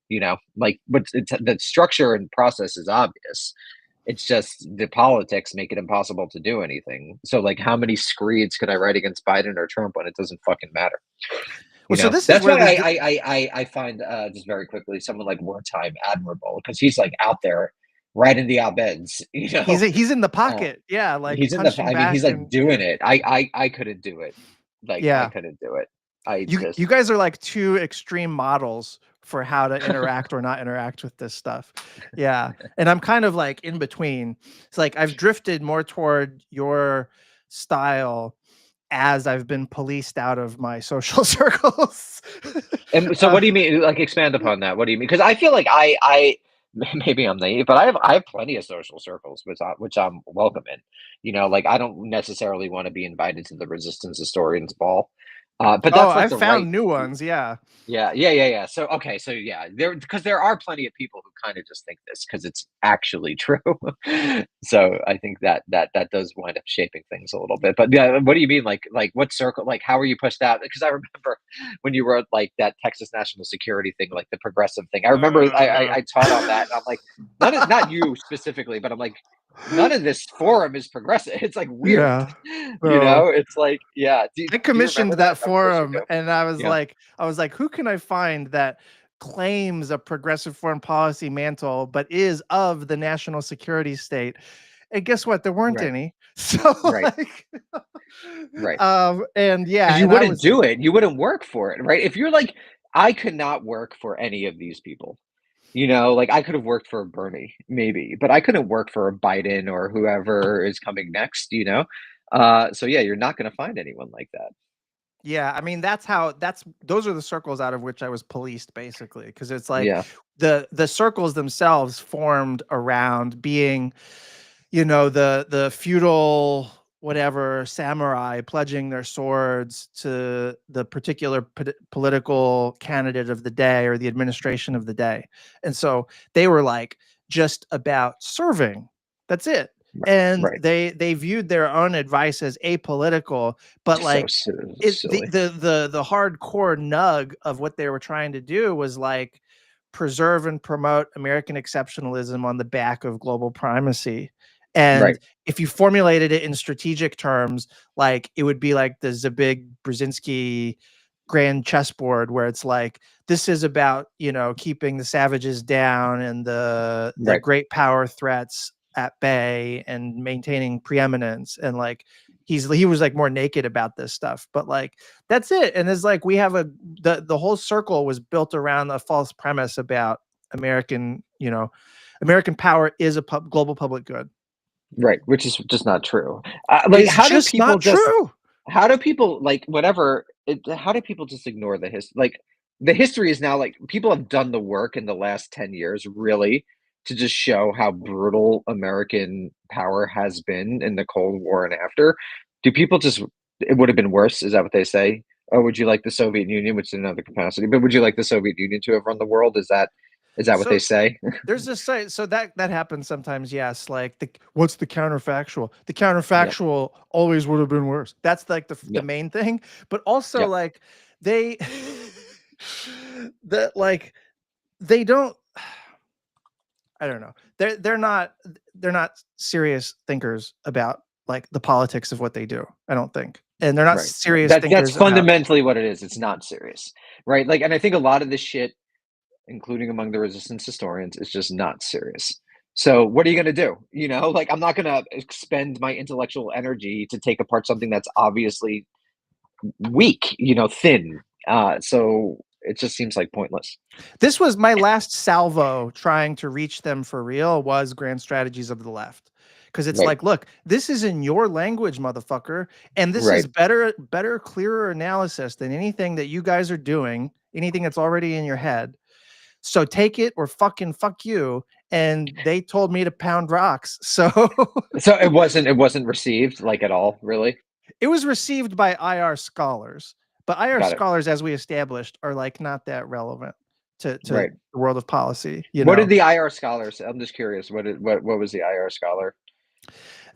like, but the structure and process is obvious. It's just the politics make it impossible to do anything. So like, how many screeds could I write against Biden or Trump when it doesn't fucking matter? Well, so this is That's where why this. I find just very quickly someone like Wartime admirable, because he's like out there writing the op-eds. He's in the Uh, pocket, yeah, like he's in the. punching I mean, he's back like and doing it. I couldn't do it. Like I yeah. couldn't do it. I You just you guys are like two extreme models for how to interact or not interact with this stuff. Yeah. And I'm kind of like in between. It's like I've drifted more toward your style as I've been policed out of my social circles. And so, what do you mean? Like, expand upon that. What do you mean? Because I feel like maybe I'm naive, but I have plenty of social circles, which I'm welcome in. Like I don't necessarily want to be invited to the resistance historians ball, but Oh, that's like I've the right. found new ones. Yeah. Yeah. So okay, so yeah, there are plenty of people who kind of just think this because it's actually true. So I think that does wind up shaping things a little bit. But yeah, what do you mean? Like what circle? Like how are you pushed out? Because I remember when you wrote like that Texas national security thing, like the progressive thing. I remember I taught on that, and I'm like, not you specifically, but I'm like, none of this forum is progressive. It's like weird. Yeah. No. It's like, yeah. I Do you commissioned remember that that? Of course you forum do. and I was Yeah. like, who can I find that claims a progressive foreign policy mantle, but is of the national security state? And guess what? There weren't Right. any. So Right. like, Right. and yeah, 'Cause you and I wouldn't was do it. You wouldn't work for it, right? If you're like, I could not work for any of these people. Like I could have worked for Bernie, maybe, but I couldn't work for a Biden or whoever is coming next. So yeah, you're not gonna find anyone like that. yeah, I mean those are the circles out of which I was policed basically, because it's like Yeah. the circles themselves formed around being the feudal whatever samurai pledging their swords to the particular political candidate of the day or the administration of the day. And so they were like just about serving. That's it. Right. And Right. they viewed their own advice as apolitical, but So like the silly. the hardcore nug of what they were trying to do was like preserve and promote American exceptionalism on the back of global primacy. And Right. if you formulated it in strategic terms, like it would be like the Zabig Brzezinski grand chessboard, where it's like, this is about, keeping the savages down and the Right. great power threats at bay and maintaining preeminence. And like, he was like more naked about this stuff, but like, that's it. And it's like, we have the whole circle was built around a false premise about American power is a global public good. Right. Which is just not true. Like, It's just not true. how do people like whatever? How do people just ignore the history? Like the history is now like people have done the work in the last 10 years, really, to just show how brutal American power has been in the Cold War and after. Do people just? It would have been worse. Is that what they say? Oh, would you like the Soviet Union, which is another capacity? But would you like the Soviet Union to have run the world? Is that what they say? There's this site, so that happens sometimes. Yes, like what's the counterfactual? The Yep. counterfactual always would have been worse. That's like the Yep. main thing. But also Yep. like they that like they don't. I don't know. They're not serious thinkers about like the politics of what they do. I don't think, and they're not Right. serious That's thinkers about. fundamentally what it is. It's not serious, right? Like, and I think a lot of this shit, including among the resistance historians, is just not serious. So what are you going to do? Like I'm not going to expend my intellectual energy to take apart something that's obviously weak, thin. So it just seems like pointless. This was my last salvo trying to reach them for real was Grand Strategies of the Left. Because it's Right. like, look, this is in your language, motherfucker. And this is Right. better, clearer analysis than anything that you guys are doing, anything that's already in your head. So take it or fucking fuck you. And they told me to pound rocks. So So it wasn't received like at all, really. it was received by IR scholars. But IR Got it. scholars, as we established, are like not that relevant to Right. the world of policy. What did the IR scholar say? I'm just curious. What was the IR scholar?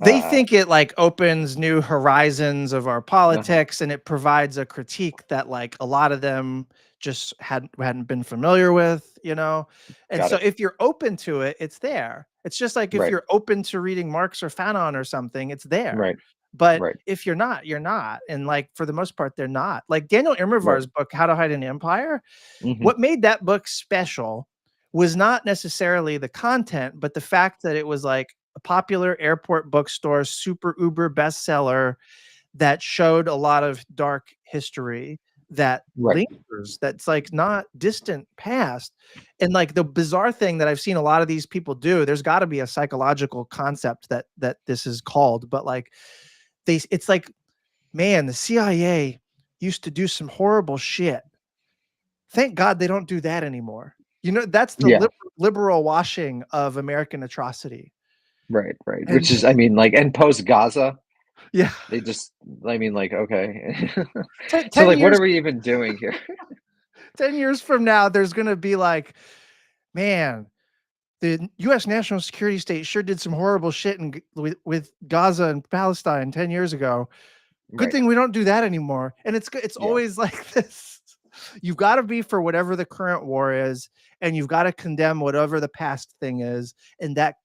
They think it like opens new horizons of our politics, and it provides a critique that like a lot of them just hadn't been familiar with, And Got so it. if you're open to it, it's there. It's just like if Right. you're open to reading Marx or Fanon or something, it's there. Right. But Right. if you're not, you're not. And like for the most part, they're not. Like Daniel Right. Immerwahr's book, How to Hide an Empire, Mhm. what made that book special was not necessarily the content, but the fact that it was like a popular airport bookstore, super uber bestseller that showed a lot of dark history that Right. lingers, that's like not distant past. And like the bizarre thing that I've seen a lot of these people do, there's got to be a psychological concept that this is called, but like it's like, man, the CIA used to do some horrible shit. Thank God they don't do that anymore. You know, that's the Yeah. liberal washing of American atrocity. Right. Right. And Which is, I mean, like, and post Gaza, yeah, they just, I mean, like, okay. 10, So 10 like, what years are we even doing here? 10 years from now, there's going to be like, man, the U.S. national security state sure did some horrible shit with Gaza and Palestine 10 years ago. Good Right. thing we don't do that anymore. And it's Yeah. always like this. You've got to be for whatever the current war is, and you've got to condemn whatever the past thing is. And that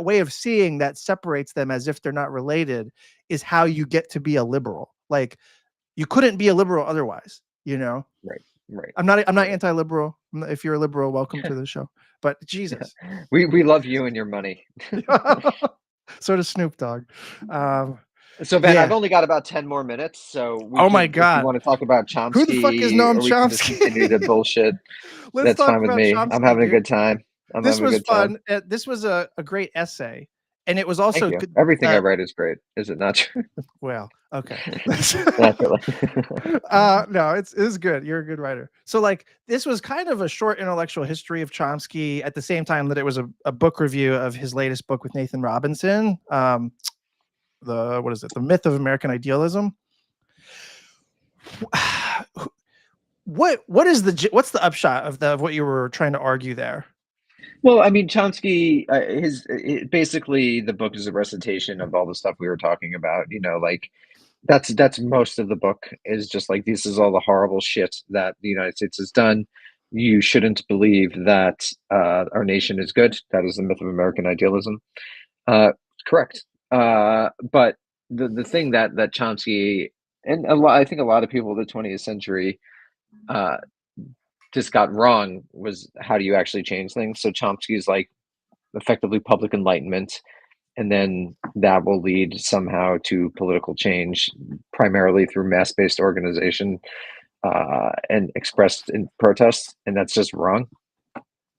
way of seeing that separates them as if they're not related is how you get to be a liberal. Like you couldn't be a liberal otherwise, you know? Right. Right. I'm not Right. anti-liberal. If you're a liberal, welcome to the show. But Jesus. We love you and your money. So does Snoop Dogg. So Ben, I've Yeah. only got about 10 more minutes, so we Oh can, my if you God. want to talk about Who the fuck is Chomsky, Noam or we can just Chomsky? continue to bullshit. Let's That's talk fine with about me. Chomsky, I'm having a dude. good time. I'm This having a was good time. fun. This was a great essay. And it was Thank also you. good. Everything I write is great. Is it not true? Well, okay. Naturally. No, it is good. You're a good writer. So like this was kind of a short intellectual history of Chomsky at the same time that it was a book review of his latest book with Nathan Robinson. What is it? The Myth of American Idealism. What's the upshot of what you were trying to argue there? Well, I mean, Chomsky, basically the book is a recitation of all the stuff we were talking about. You know, like that's most of the book is just like this is all the horrible shit that the United States has done. You shouldn't believe that our nation is good. That is the myth of American idealism. Correct. But the thing that Chomsky and I think a lot of people of the 20th century uh, just got wrong was how do you actually change things? So Chomsky is like effectively public enlightenment, and then that will lead somehow to political change, primarily through mass-based organization and expressed in protests, and that's just wrong.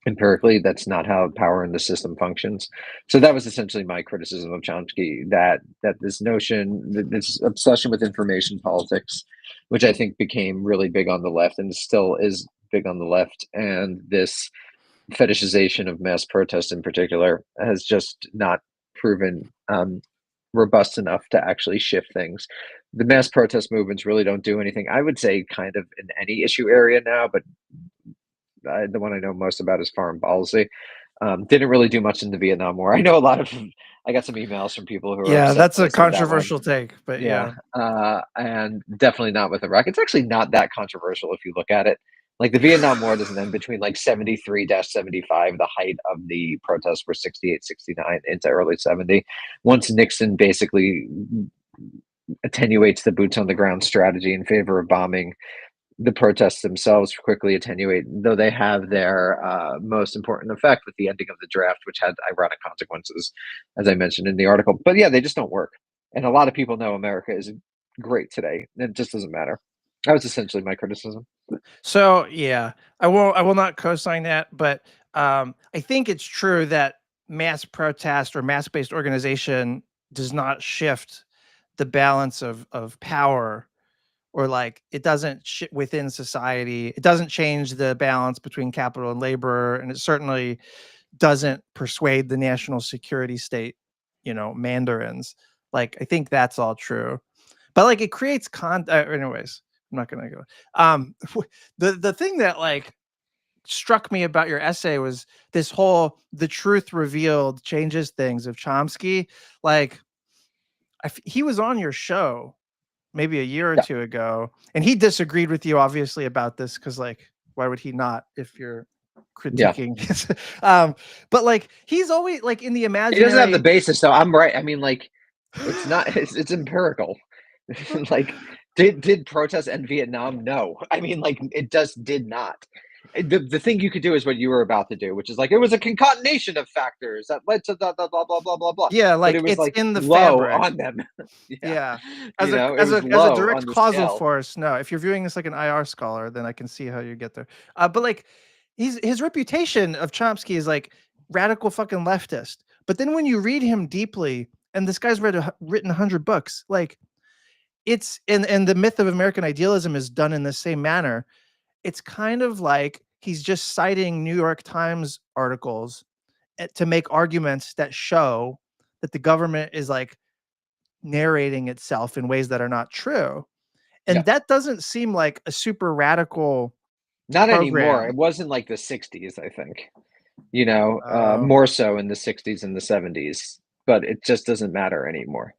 Empirically, that's not how power in the system functions. So that was essentially my criticism of Chomsky, that this notion, this obsession with information politics, which I think became really big on the left and still is big on the left, and this fetishization of mass protest in particular has just not proven robust enough to actually shift things. The mass protest movements really don't do anything. I would say kind of in any issue area now, but the one I know most about is foreign policy. Didn't really do much in the Vietnam War. I know a lot of. I got some emails from people who are Yeah, upset that's that I a said that one. controversial take, but Yeah, yeah. and definitely not with Iraq. It's actually not that controversial if you look at it. Like the Vietnam War doesn't end between like 73-75. The height of the protests were 68, 69 into early 70. Once Nixon basically attenuates the boots on the ground strategy in favor of bombing, the protests themselves quickly attenuate, though they have their most important effect with the ending of the draft, which had ironic consequences, as I mentioned in the article. But yeah, they just don't work. And a lot of people know America is great today. It just doesn't matter. That was essentially my criticism. So yeah, I will not co-sign that, but I think it's true that mass protest or mass-based organization does not shift the balance of power, or like it doesn't within society. It doesn't change the balance between capital and labor, and it certainly doesn't persuade the national security state, mandarins. Like I think that's all true, but like it creates anyways, I'm not gonna go. The thing that like struck me about your essay was this whole "the truth revealed changes things" of Chomsky. Like he was on your show maybe a year or Yeah. two ago, and he disagreed with you obviously about this because like why would he not if you're critiquing. But like he's always like in the He imaginary. doesn't have the basis, so I'm right. I mean, like, it's not. It's empirical. Like, did protests end Vietnam? No. I mean, like, it just did not. The thing you could do is what you were about to do, which is like it was a concatenation of factors that led to blah blah blah blah blah blah blah. Yeah, But like it was it's like in the low fabric. on them. Yeah. You know, it was As a low direct on the causal scale. force, no. If you're viewing this like an IR scholar, then I can see how you get there. But like his reputation of Chomsky is like radical fucking leftist. But then when you read him deeply, and this guy's written 100 books, like it's and the myth of American idealism is done in the same manner. It's kind of like he's just citing New York Times articles to make arguments that show that the government is like narrating itself in ways that are not true. And Yeah. that doesn't seem like a super radical Not anymore. program. It wasn't like the 60s, I think. You know, Oh. more so in the 60s and the 70s, but it just doesn't matter anymore.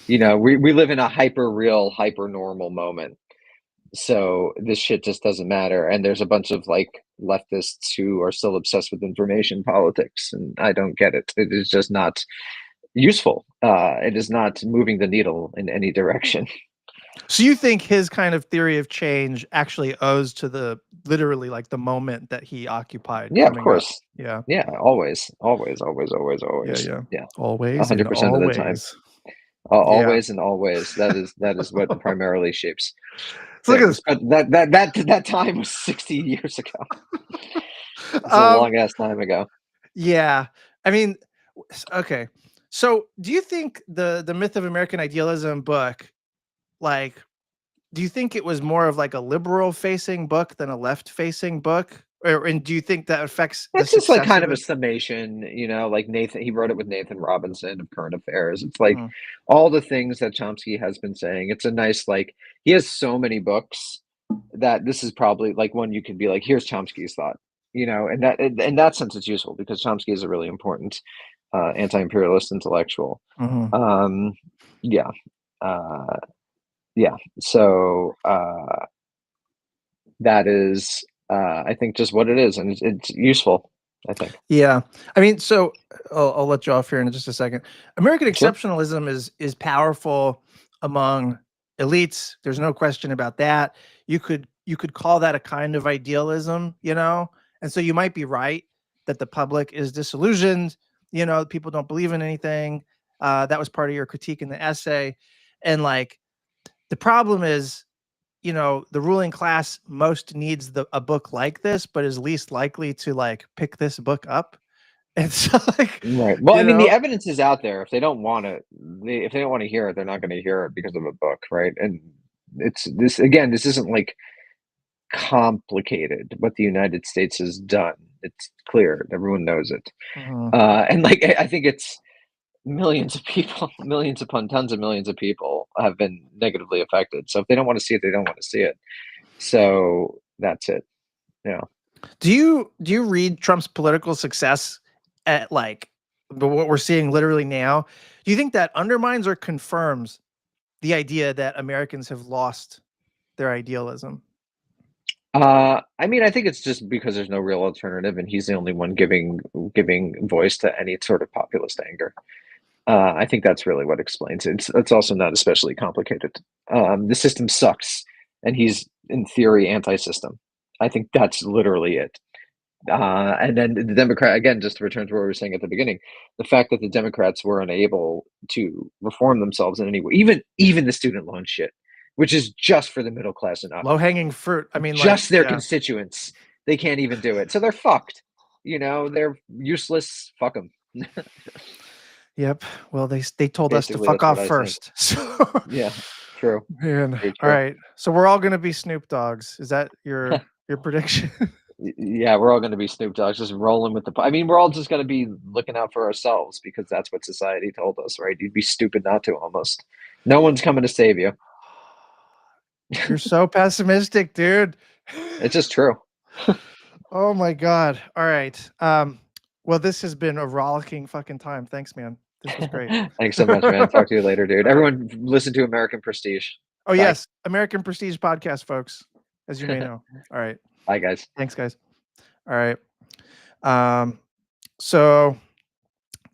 You know, we live in a hyper real, hyper normal moment. So this shit just doesn't matter. And there's a bunch of like leftists who are still obsessed with information politics, and I don't get it. It is just not useful. It is not moving the needle in any direction. So you think his kind of theory of change actually owes to the literally like the moment that he occupied? Yeah, of coming up? course. Yeah. Yeah, always, always, always, always, always. Yeah. Yeah, Always. 100% of the time. Always and always. That is what primarily shapes. So look at this. But that time was 60 years ago. It's a long ass time ago. Yeah. I mean, okay. So do you think the Myth of American Idealism book, like, do you think it was more of like a liberal facing book than a left facing book? And do you think that affects the It's just like success kind of of a it? summation, you know, like Nathan, he wrote it with Nathan Robinson of Current Affairs. It's like Mhm. all the things that Chomsky has been saying. It's a nice, like, he has so many books that this is probably like one you could be like, here's Chomsky's thought, you know, and that in that sense it's useful because Chomsky is a really important anti-imperialist intellectual. Mhm. Yeah. Yeah. So that is I think just what it is, and it's useful, I think. Yeah. I mean, so I'll let you off here in just a second. American Sure. exceptionalism is powerful among elites. There's no question about that. You could call that a kind of idealism, you know? And so you might be right that the public is disillusioned, you know, people don't believe in anything. That was part of your critique in the essay. And like the problem is, you know, the ruling class most needs a book like this, but is least likely to like pick this book up. And so like, Right. Well, you I mean, the know, evidence is out there. If they don't want it, if they don't want to hear it, they're not going to hear it because of a book, right? And it's this again. This isn't like complicated. What the United States has done, it's clear. Everyone knows it. mhm. And like, I think it's millions of people, millions upon tons of millions of people have been negatively affected. So if they don't want to see it, they don't want to see it. So that's it. Yeah. Do you read Trump's political success at like what we're seeing literally now? Do you think that undermines or confirms the idea that Americans have lost their idealism? I mean, I think it's just because there's no real alternative, and he's the only one giving voice to any sort of populist anger. I think that's really what explains it. It's also not especially complicated. The system sucks, and he's in theory anti-system. I think that's literally it. And then the Democrat, again, just to return to what we were saying at the beginning, the fact that the Democrats were unable to reform themselves in any way, even the student loan shit, which is just for the middle class and up, Low hanging fruit. I mean, just like, their yeah. constituents, they can't even do it. So they're fucked. You know, they're useless. Fuck them. Yep. Well, they told us to Basically, fuck that's what off I think. first. So Yeah, true. man. Very All true. right. So we're all gonna be Snoop Dogs. Is that your prediction? Yeah, we're all going to be Snoop Dogs, just rolling with the. I mean, we're all just going to be looking out for ourselves because that's what society told us, right? You'd be stupid not to, almost. No one's coming to save you. You're so pessimistic, dude. It's just true. Oh my God. All right. Well, this has been a rollicking fucking time. Thanks, man. This was great. Thanks so much, man. Talk to you later, dude. All right. Everyone, listen to American Prestige. Oh, Bye. yes. American Prestige podcast, folks, as you may know. All right. Bye, guys. Thanks, guys. All right. So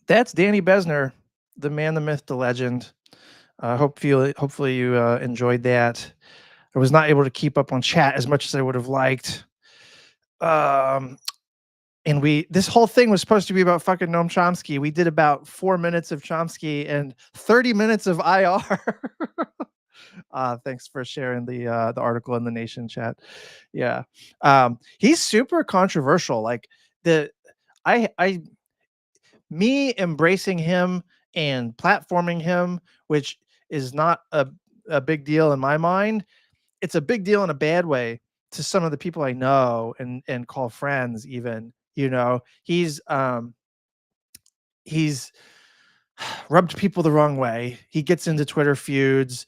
that's Danny Bessner, the man, the myth, the legend. Hopefully you enjoyed that. I was not able to keep up on chat as much as I would have liked. And this whole thing was supposed to be about fucking Noam Chomsky. We did about 4 minutes of Chomsky and 30 minutes of IR. Thanks for sharing the article in the Nation chat. Yeah. He's super controversial. Like me embracing him and platforming him, which is not a big deal in my mind. It's a big deal in a bad way to some of the people I know and call friends even, he's rubbed people the wrong way. He gets into Twitter feuds.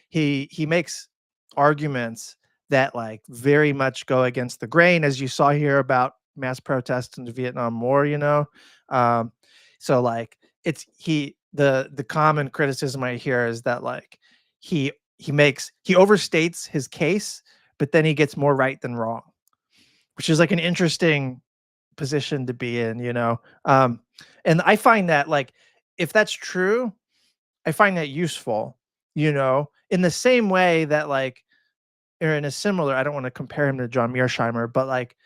He makes arguments that like very much go against the grain, as you saw here about mass protests in the Vietnam War, so like the common criticism I hear is that like he overstates his case, but then he gets more right than wrong, which is like an interesting position to be in, and I find that like if that's true, I find that useful, in the same way that like, or in a similar, I don't want to compare him to John Mearsheimer, but like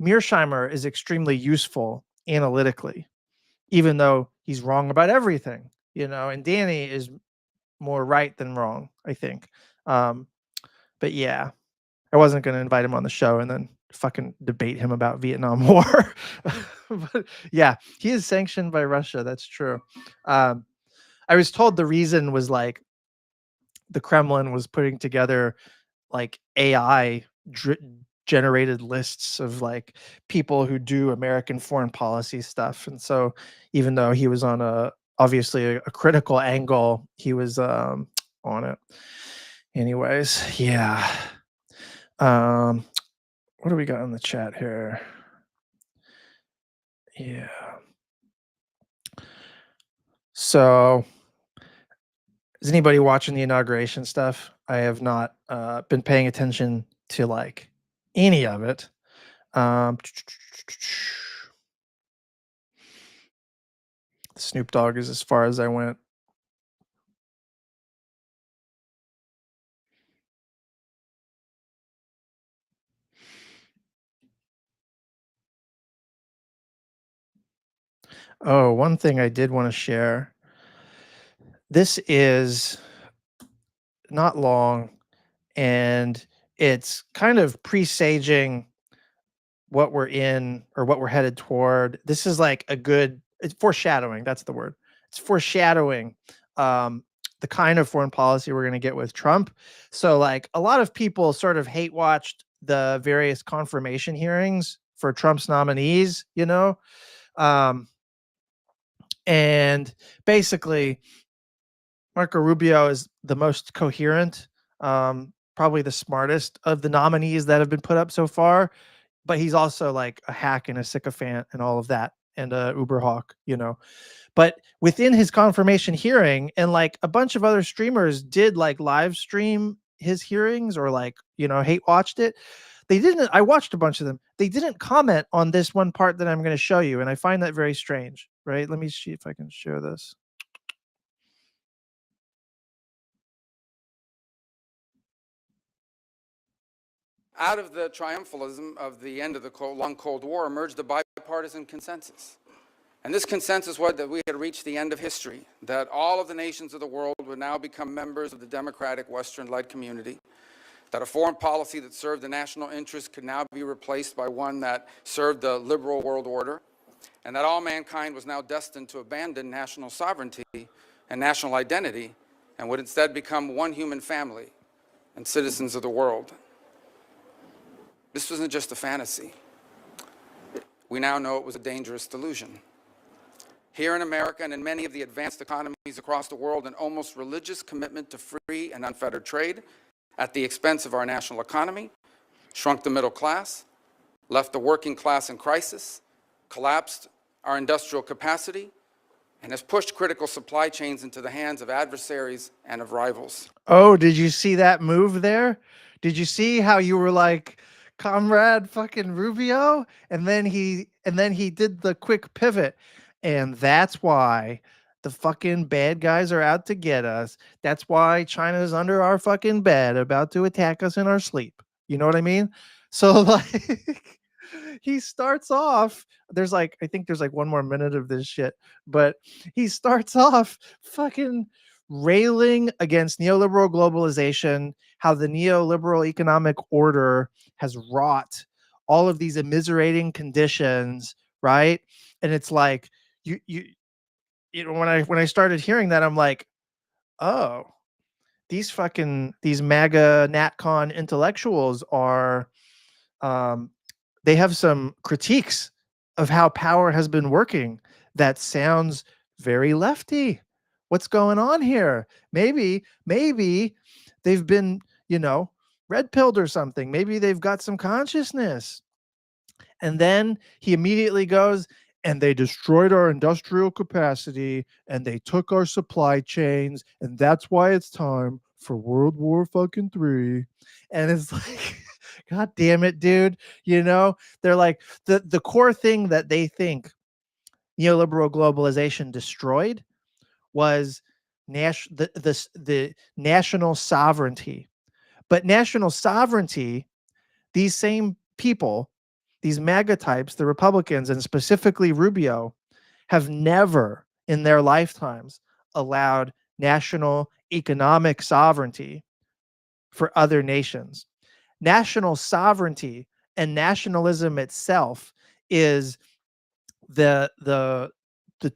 Mearsheimer is extremely useful analytically, even though he's wrong about everything, and Danny is more right than wrong, I think. But yeah, I wasn't going to invite him on the show and then fucking debate him about Vietnam War. But yeah, he is sanctioned by Russia. That's true. I was told the reason was like the Kremlin was putting together like AI generated lists of like people who do American foreign policy stuff. And so even though he was on obviously a critical angle, he was on it. Anyways, yeah. What do we got in the chat here? Yeah. So is anybody watching the inauguration stuff? I have not been paying attention to like any of it. Snoop Dogg is as far as I went. Oh, one thing I did want to share. This is not long, and it's kind of presaging what we're in or what we're headed toward. This is like it's foreshadowing. That's the word. It's foreshadowing the kind of foreign policy we're going to get with Trump. So like a lot of people sort of hate watched the various confirmation hearings for Trump's nominees, and basically Marco Rubio is the most coherent, probably the smartest of the nominees that have been put up so far, but he's also like a hack and a sycophant and all of that, and a Uber hawk, But within his confirmation hearing, and like a bunch of other streamers did like live stream his hearings or like, hate watched it. I watched a bunch of them. They didn't comment on this one part that I'm going to show you. And I find that very strange, right? Let me see if I can share this. Out of the triumphalism of the end of the long Cold War emerged a bipartisan consensus. And this consensus was that we had reached the end of history, that all of the nations of the world would now become members of the democratic Western-led community, that a foreign policy that served the national interest could now be replaced by one that served the liberal world order, and that all mankind was now destined to abandon national sovereignty and national identity and would instead become one human family and citizens of the world. This wasn't just a fantasy. We now know it was a dangerous delusion. Here in America and in many of the advanced economies across the world, an almost religious commitment to free and unfettered trade at the expense of our national economy shrunk the middle class, left the working class in crisis, collapsed our industrial capacity, and has pushed critical supply chains into the hands of adversaries and of rivals. Oh, did you see that move there? Did you see how you were like comrade fucking Rubio, and then he did the quick pivot, and that's why the fucking bad guys are out to get us. That's why China's under our fucking bed, about to attack us in our sleep. You know what I mean? So like he starts off, I think there's like 1 more minute of this shit, but he starts off fucking railing against neoliberal globalization, how the neoliberal economic order has wrought all of these immiserating conditions, right? And it's like you know, when I started hearing that, I'm like, oh, these MAGA natcon intellectuals are they have some critiques of how power has been working that sounds very lefty. What's going on here? Maybe they've been, red pilled or something. Maybe they've got some consciousness. And then he immediately goes, and they destroyed our industrial capacity and they took our supply chains. And that's why it's time for World War fucking 3. And it's like, God damn it, dude. They're like the core thing that they think neoliberal globalization destroyed was the national sovereignty. But national sovereignty, these same people, these MAGA types, the Republicans, and specifically Rubio, have never in their lifetimes allowed national economic sovereignty for other nations. National sovereignty and nationalism itself is the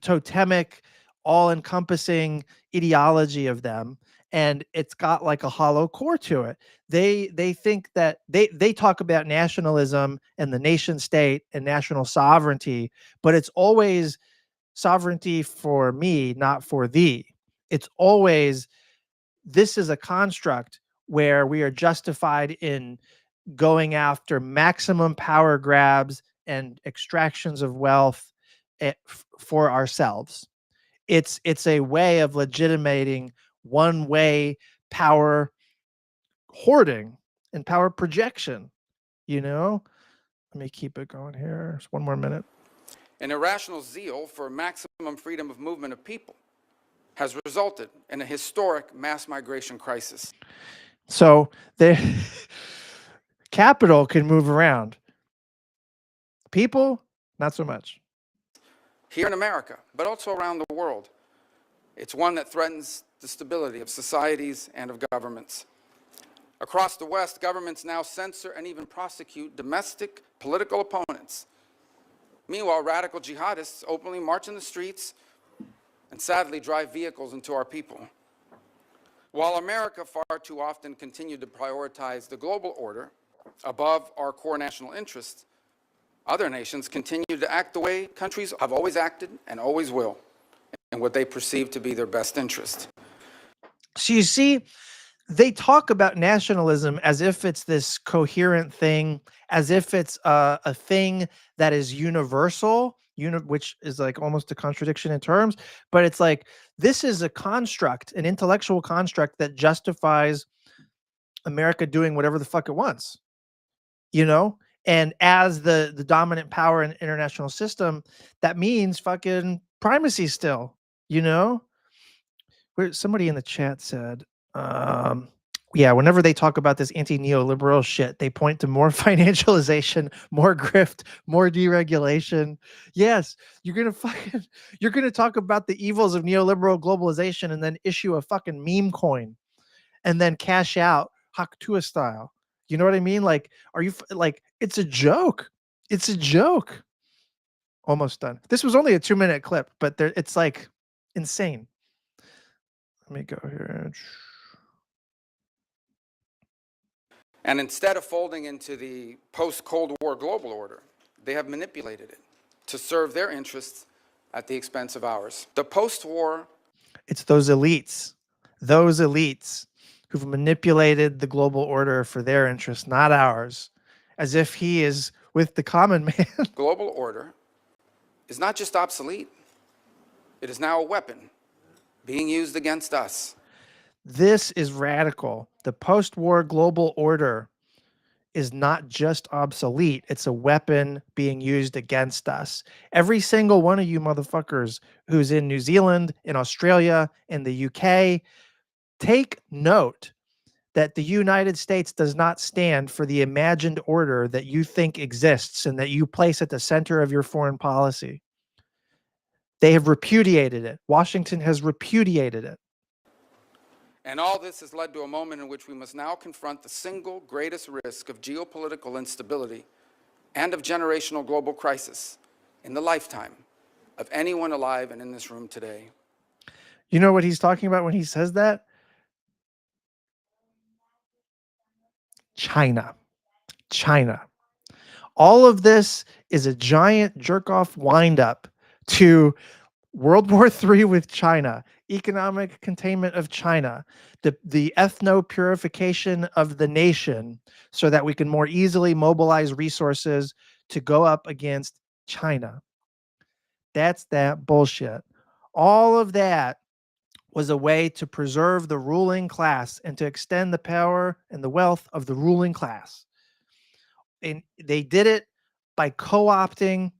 totemic, all-encompassing ideology of them, and it's got like a hollow core to it. They think that they talk about nationalism and the nation state and national sovereignty, but it's always sovereignty for me, not for thee. It's always, this is a construct where we are justified in going after maximum power grabs and extractions of wealth for ourselves. It's a way of legitimating one-way power hoarding and power projection. Let me keep it going here. Just 1 more minute. An irrational zeal for maximum freedom of movement of people has resulted in a historic mass migration crisis. So the capital can move around. People, not so much. Here in America, but also around the world. It's one that threatens the stability of societies and of governments. Across the West, governments now censor and even prosecute domestic political opponents. Meanwhile, radical jihadists openly march in the streets and sadly drive vehicles into our people. While America far too often continued to prioritize the global order above our core national interests, other nations continue to act the way countries have always acted and always will, in what they perceive to be their best interest. So you see, they talk about nationalism as if it's this coherent thing, as if it's a thing that is universal, which is like almost a contradiction in terms. But it's like, this is a construct, an intellectual construct that justifies America doing whatever the fuck it wants, And as the dominant power in the international system, that means fucking primacy still, Where somebody in the chat said, yeah, whenever they talk about this anti-neoliberal shit, they point to more financialization, more grift, more deregulation. Yes, you're gonna talk about the evils of neoliberal globalization and then issue a fucking meme coin and then cash out Haktua style. You know what I mean? Like, are you like, it's a joke. It's a joke. Almost done. This was only a 2-minute clip, but it's like insane. Let me go here. And instead of folding into the post-Cold War global order, they have manipulated it to serve their interests at the expense of ours. The post-war... It's those elites who've manipulated the global order for their interests, not ours, as if he is with the common man. Global order is not just obsolete, it is now a weapon being used against us. This is radical. The post-war global order is not just obsolete, it's a weapon being used against us. Every single one of you motherfuckers who's in New Zealand, in Australia, in the UK, take note that the United States does not stand for the imagined order that you think exists and that you place at the center of your foreign policy. They have repudiated it. Washington has repudiated it. And all this has led to a moment in which we must now confront the single greatest risk of geopolitical instability and of generational global crisis in the lifetime of anyone alive and in this room today. You know what he's talking about when he says that? China. China. All of this is a giant jerk-off wind-up to World War III with China, economic containment of China, the ethno-purification of the nation so that we can more easily mobilize resources to go up against China. That's that bullshit. All of that was a way to preserve the ruling class and to extend the power and the wealth of the ruling class. And they did it by co-opting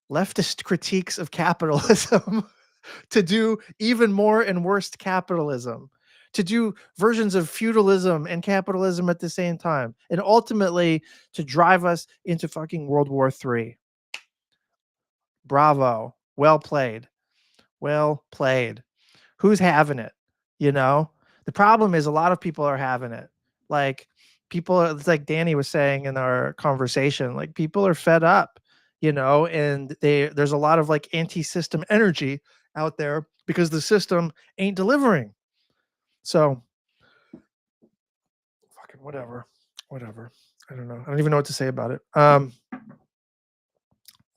leftist critiques of capitalism to do even more and worse capitalism, to do versions of feudalism and capitalism at the same time, and ultimately to drive us into fucking World War III. Bravo. Well played. Well played. Who's having it? You know, the problem is a lot of people are having it. Like people, it's like Danny was saying in our conversation, like people are fed up, you know, and there's a lot of like anti-system energy out there because the system ain't delivering. So fucking whatever. I don't know. I don't even know what to say about it. Let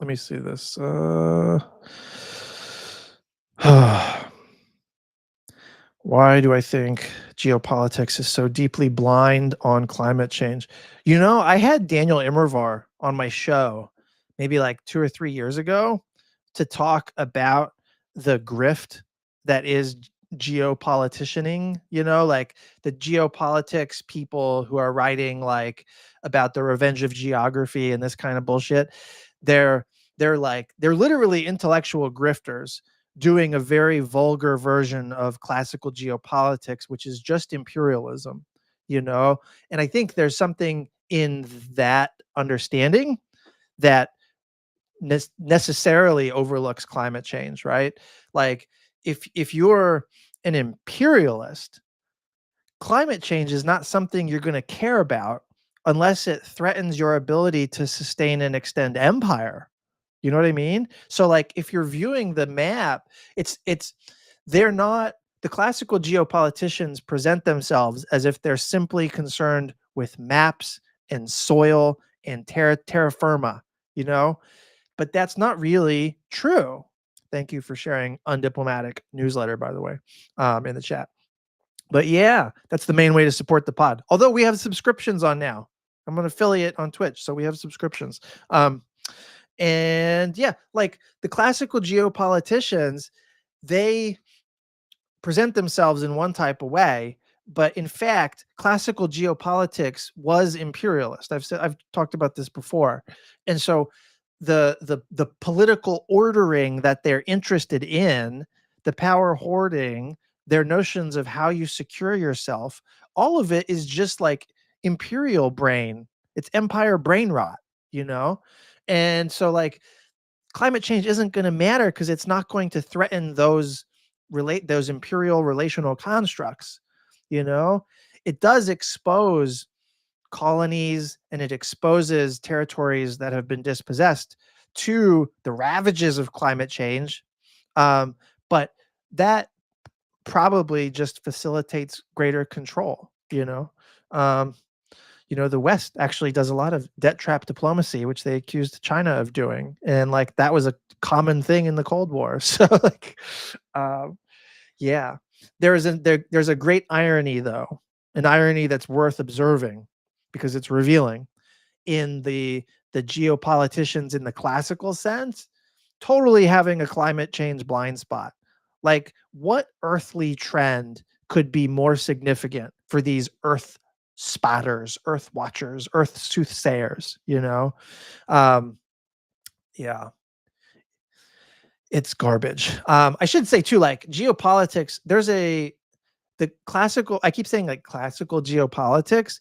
me see this. Why do I think geopolitics is so deeply blind on climate change? You know, I had Daniel Immervar on my show maybe like 2 or 3 years ago to talk about the grift that is geopoliticianing, you know, like the geopolitics people who are writing like about the revenge of geography and this kind of bullshit. They're literally intellectual grifters doing a very vulgar version of classical geopolitics, which is just imperialism, you know? And I think there's something in that understanding that necessarily overlooks climate change, right? Like if you're an imperialist, climate change is not something you're going to care about unless it threatens your ability to sustain and extend empire. You know what I mean? So like if you're viewing the map, they're not, the classical geopoliticians present themselves as if they're simply concerned with maps and soil and terra firma, you know? But that's not really true. Thank you for sharing undiplomatic newsletter, by the way, in the chat. But yeah, that's the main way to support the pod. Although we have subscriptions on now. I'm an affiliate on Twitch, so we have subscriptions. And yeah, like the classical geopoliticians, they present themselves in one type of way, but in fact, classical geopolitics was imperialist. I've talked about this before. And so the political ordering that they're interested in, the power hoarding, their notions of how you secure yourself, all of it is just like imperial brain. It's empire brain rot, you know? And so like climate change isn't going to matter because it's not going to threaten those imperial relational constructs, you know? It does expose colonies and it exposes territories that have been dispossessed to the ravages of climate change. But that probably just facilitates greater control, you know? You know, the West actually does a lot of debt trap diplomacy, which they accused China of doing. And like, that was a common thing in the Cold War. So like, yeah, there's a great irony though, an irony that's worth observing because it's revealing in the geopoliticians in the classical sense, totally having a climate change blind spot. Like what earthly trend could be more significant for these earth spotters, earth watchers, earth soothsayers, you know? Yeah, it's garbage. I should say too, like geopolitics, the classical, I keep saying like classical geopolitics,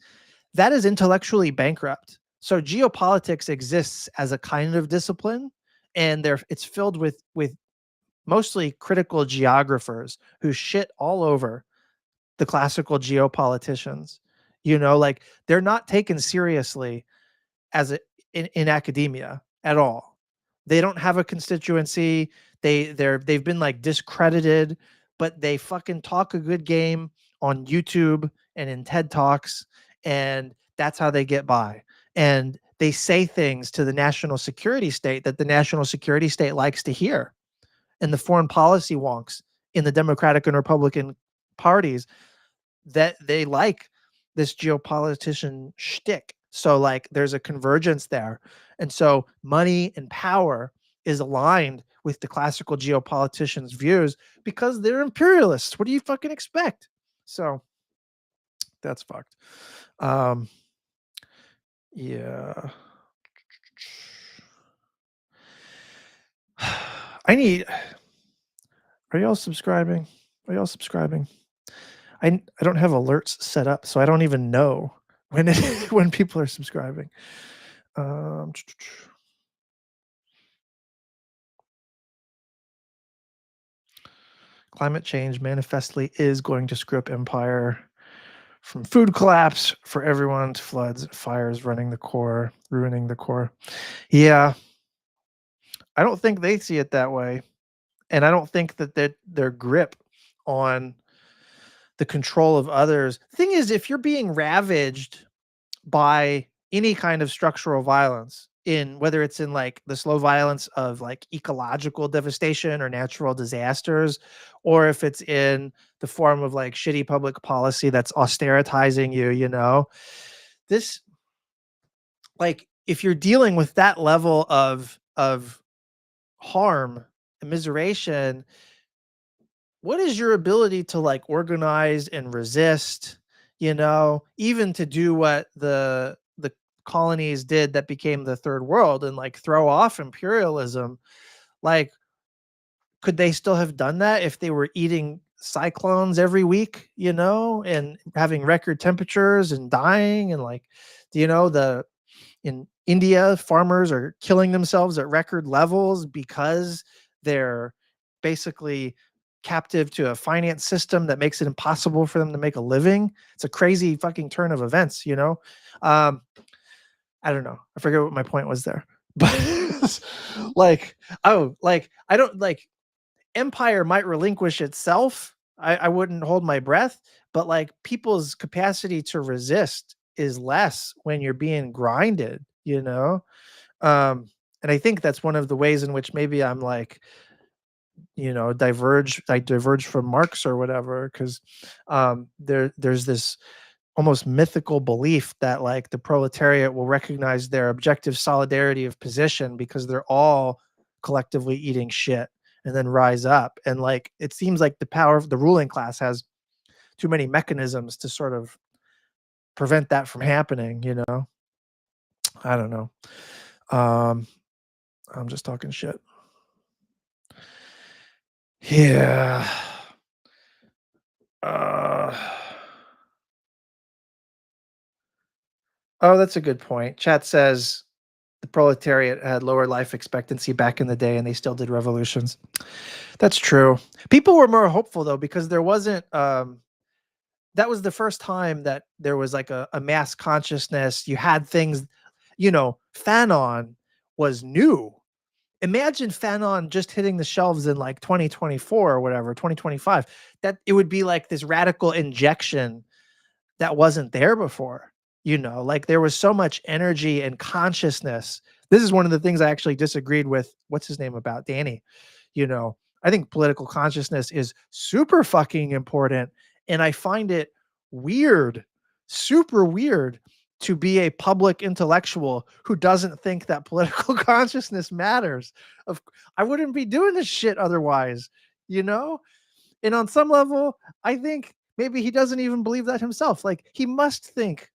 that is intellectually bankrupt. So geopolitics exists as a kind of discipline, and it's filled with mostly critical geographers who shit all over the classical geopoliticians. You know, like they're not taken seriously as in academia at all. They don't have a constituency. They've been like discredited, but they fucking talk a good game on YouTube and in TED Talks, and that's how they get by. And they say things to the national security state that the national security state likes to hear. And the foreign policy wonks in the Democratic and Republican parties, that they like this geopolitician shtick. So like there's a convergence there. And so money and power is aligned with the classical geopoliticians' views because they're imperialists. What do you fucking expect? So that's fucked. Yeah. Are y'all subscribing? Are y'all subscribing? I don't have alerts set up, so I don't even know when when people are subscribing. Climate change manifestly is going to screw up empire, from food collapse for everyone to floods, fires ruining the core. Yeah, I don't think they see it that way, and I don't think that their grip on the control of others. The thing is, if you're being ravaged by any kind of structural violence, in whether it's in like the slow violence of like ecological devastation or natural disasters, or if it's in the form of like shitty public policy that's austeritizing you, you know, this, like, if you're dealing with that level of harm, immiseration, what is your ability to like organize and resist, you know, even to do what the colonies did that became the third world and like throw off imperialism? Like, could they still have done that if they were eating cyclones every week, you know, and having record temperatures and dying? And like, you know, in India, farmers are killing themselves at record levels because they're basically captive to a finance system that makes it impossible for them to make a living. It's a crazy fucking turn of events, you know? I don't know. I forget what my point was there. But like, oh, like, I don't like, empire might relinquish itself. I wouldn't hold my breath, but like people's capacity to resist is less when you're being grinded, you know? And I think that's one of the ways in which maybe I'm like, you know, diverge from Marx or whatever, because there's this almost mythical belief that like the proletariat will recognize their objective solidarity of position because they're all collectively eating shit and then rise up. And like it seems like the power of the ruling class has too many mechanisms to sort of prevent that from happening, you know? I don't know. I'm just talking shit. Yeah. Oh, that's a good point. Chat says the proletariat had lower life expectancy back in the day and they still did revolutions. That's true. People were more hopeful though, because there wasn't that was the first time that there was like a mass consciousness. You had things, you know, Fanon was new. Imagine Fanon just hitting the shelves in like 2024 or whatever, 2025. That it would be like this radical injection that wasn't there before. You know, like there was so much energy and consciousness. This is one of the things I actually disagreed with, what's his name, about Danny. You know, I think political consciousness is super fucking important. And I find it weird, super weird, to be a public intellectual who doesn't think that political consciousness matters. I wouldn't be doing this shit otherwise, you know? And on some level, I think maybe he doesn't even believe that himself. Like, he must think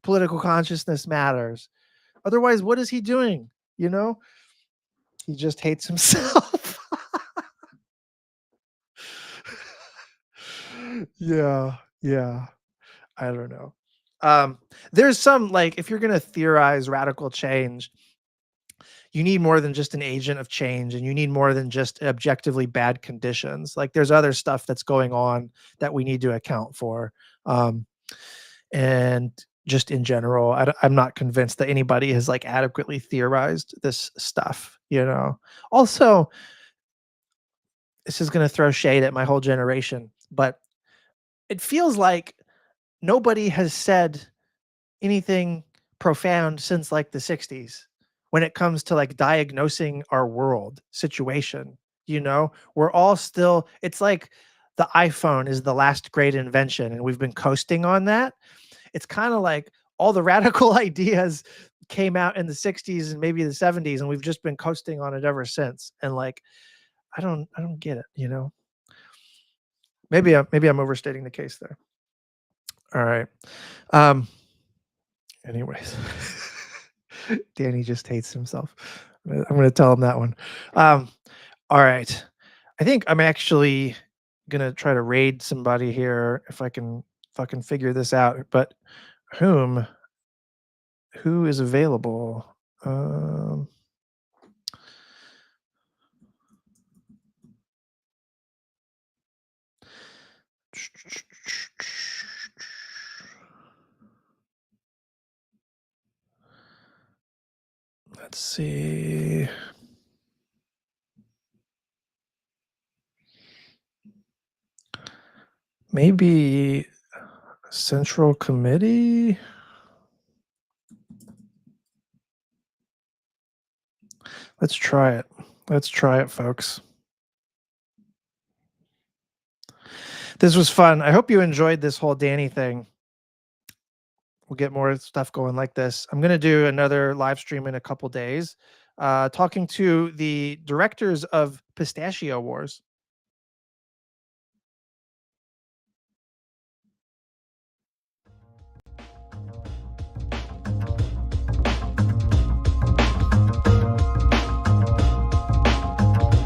political consciousness matters. Otherwise, what is he doing? You know, he just hates himself. Yeah, yeah. I don't know. There's some, like, if you're gonna theorize radical change, you need more than just an agent of change, and you need more than just objectively bad conditions. Like, there's other stuff that's going on that we need to account for. And just in general, I'm not convinced that anybody has like adequately theorized this stuff, you know. Also, this is going to throw shade at my whole generation, but it feels like nobody has said anything profound since like the 60s when it comes to like diagnosing our world situation. You know, we're all still, it's like the iPhone is the last great invention and we've been coasting on that. It's kind of like all the radical ideas came out in the 60s and maybe the 70s, and we've just been coasting on it ever since. And like, I don't get it, you know. Maybe I'm overstating the case there. All right. Anyways, Danny just hates himself. I'm gonna tell him that one. All right. I think I'm actually gonna try to raid somebody here if I can fucking figure this out. But who is available? Let's see. Maybe Central Committee? Let's try it. Let's try it, folks. This was fun. I hope you enjoyed this whole Danny thing. We'll get more stuff going like this. I'm going to do another live stream in a couple days, talking to the directors of Pistachio Wars.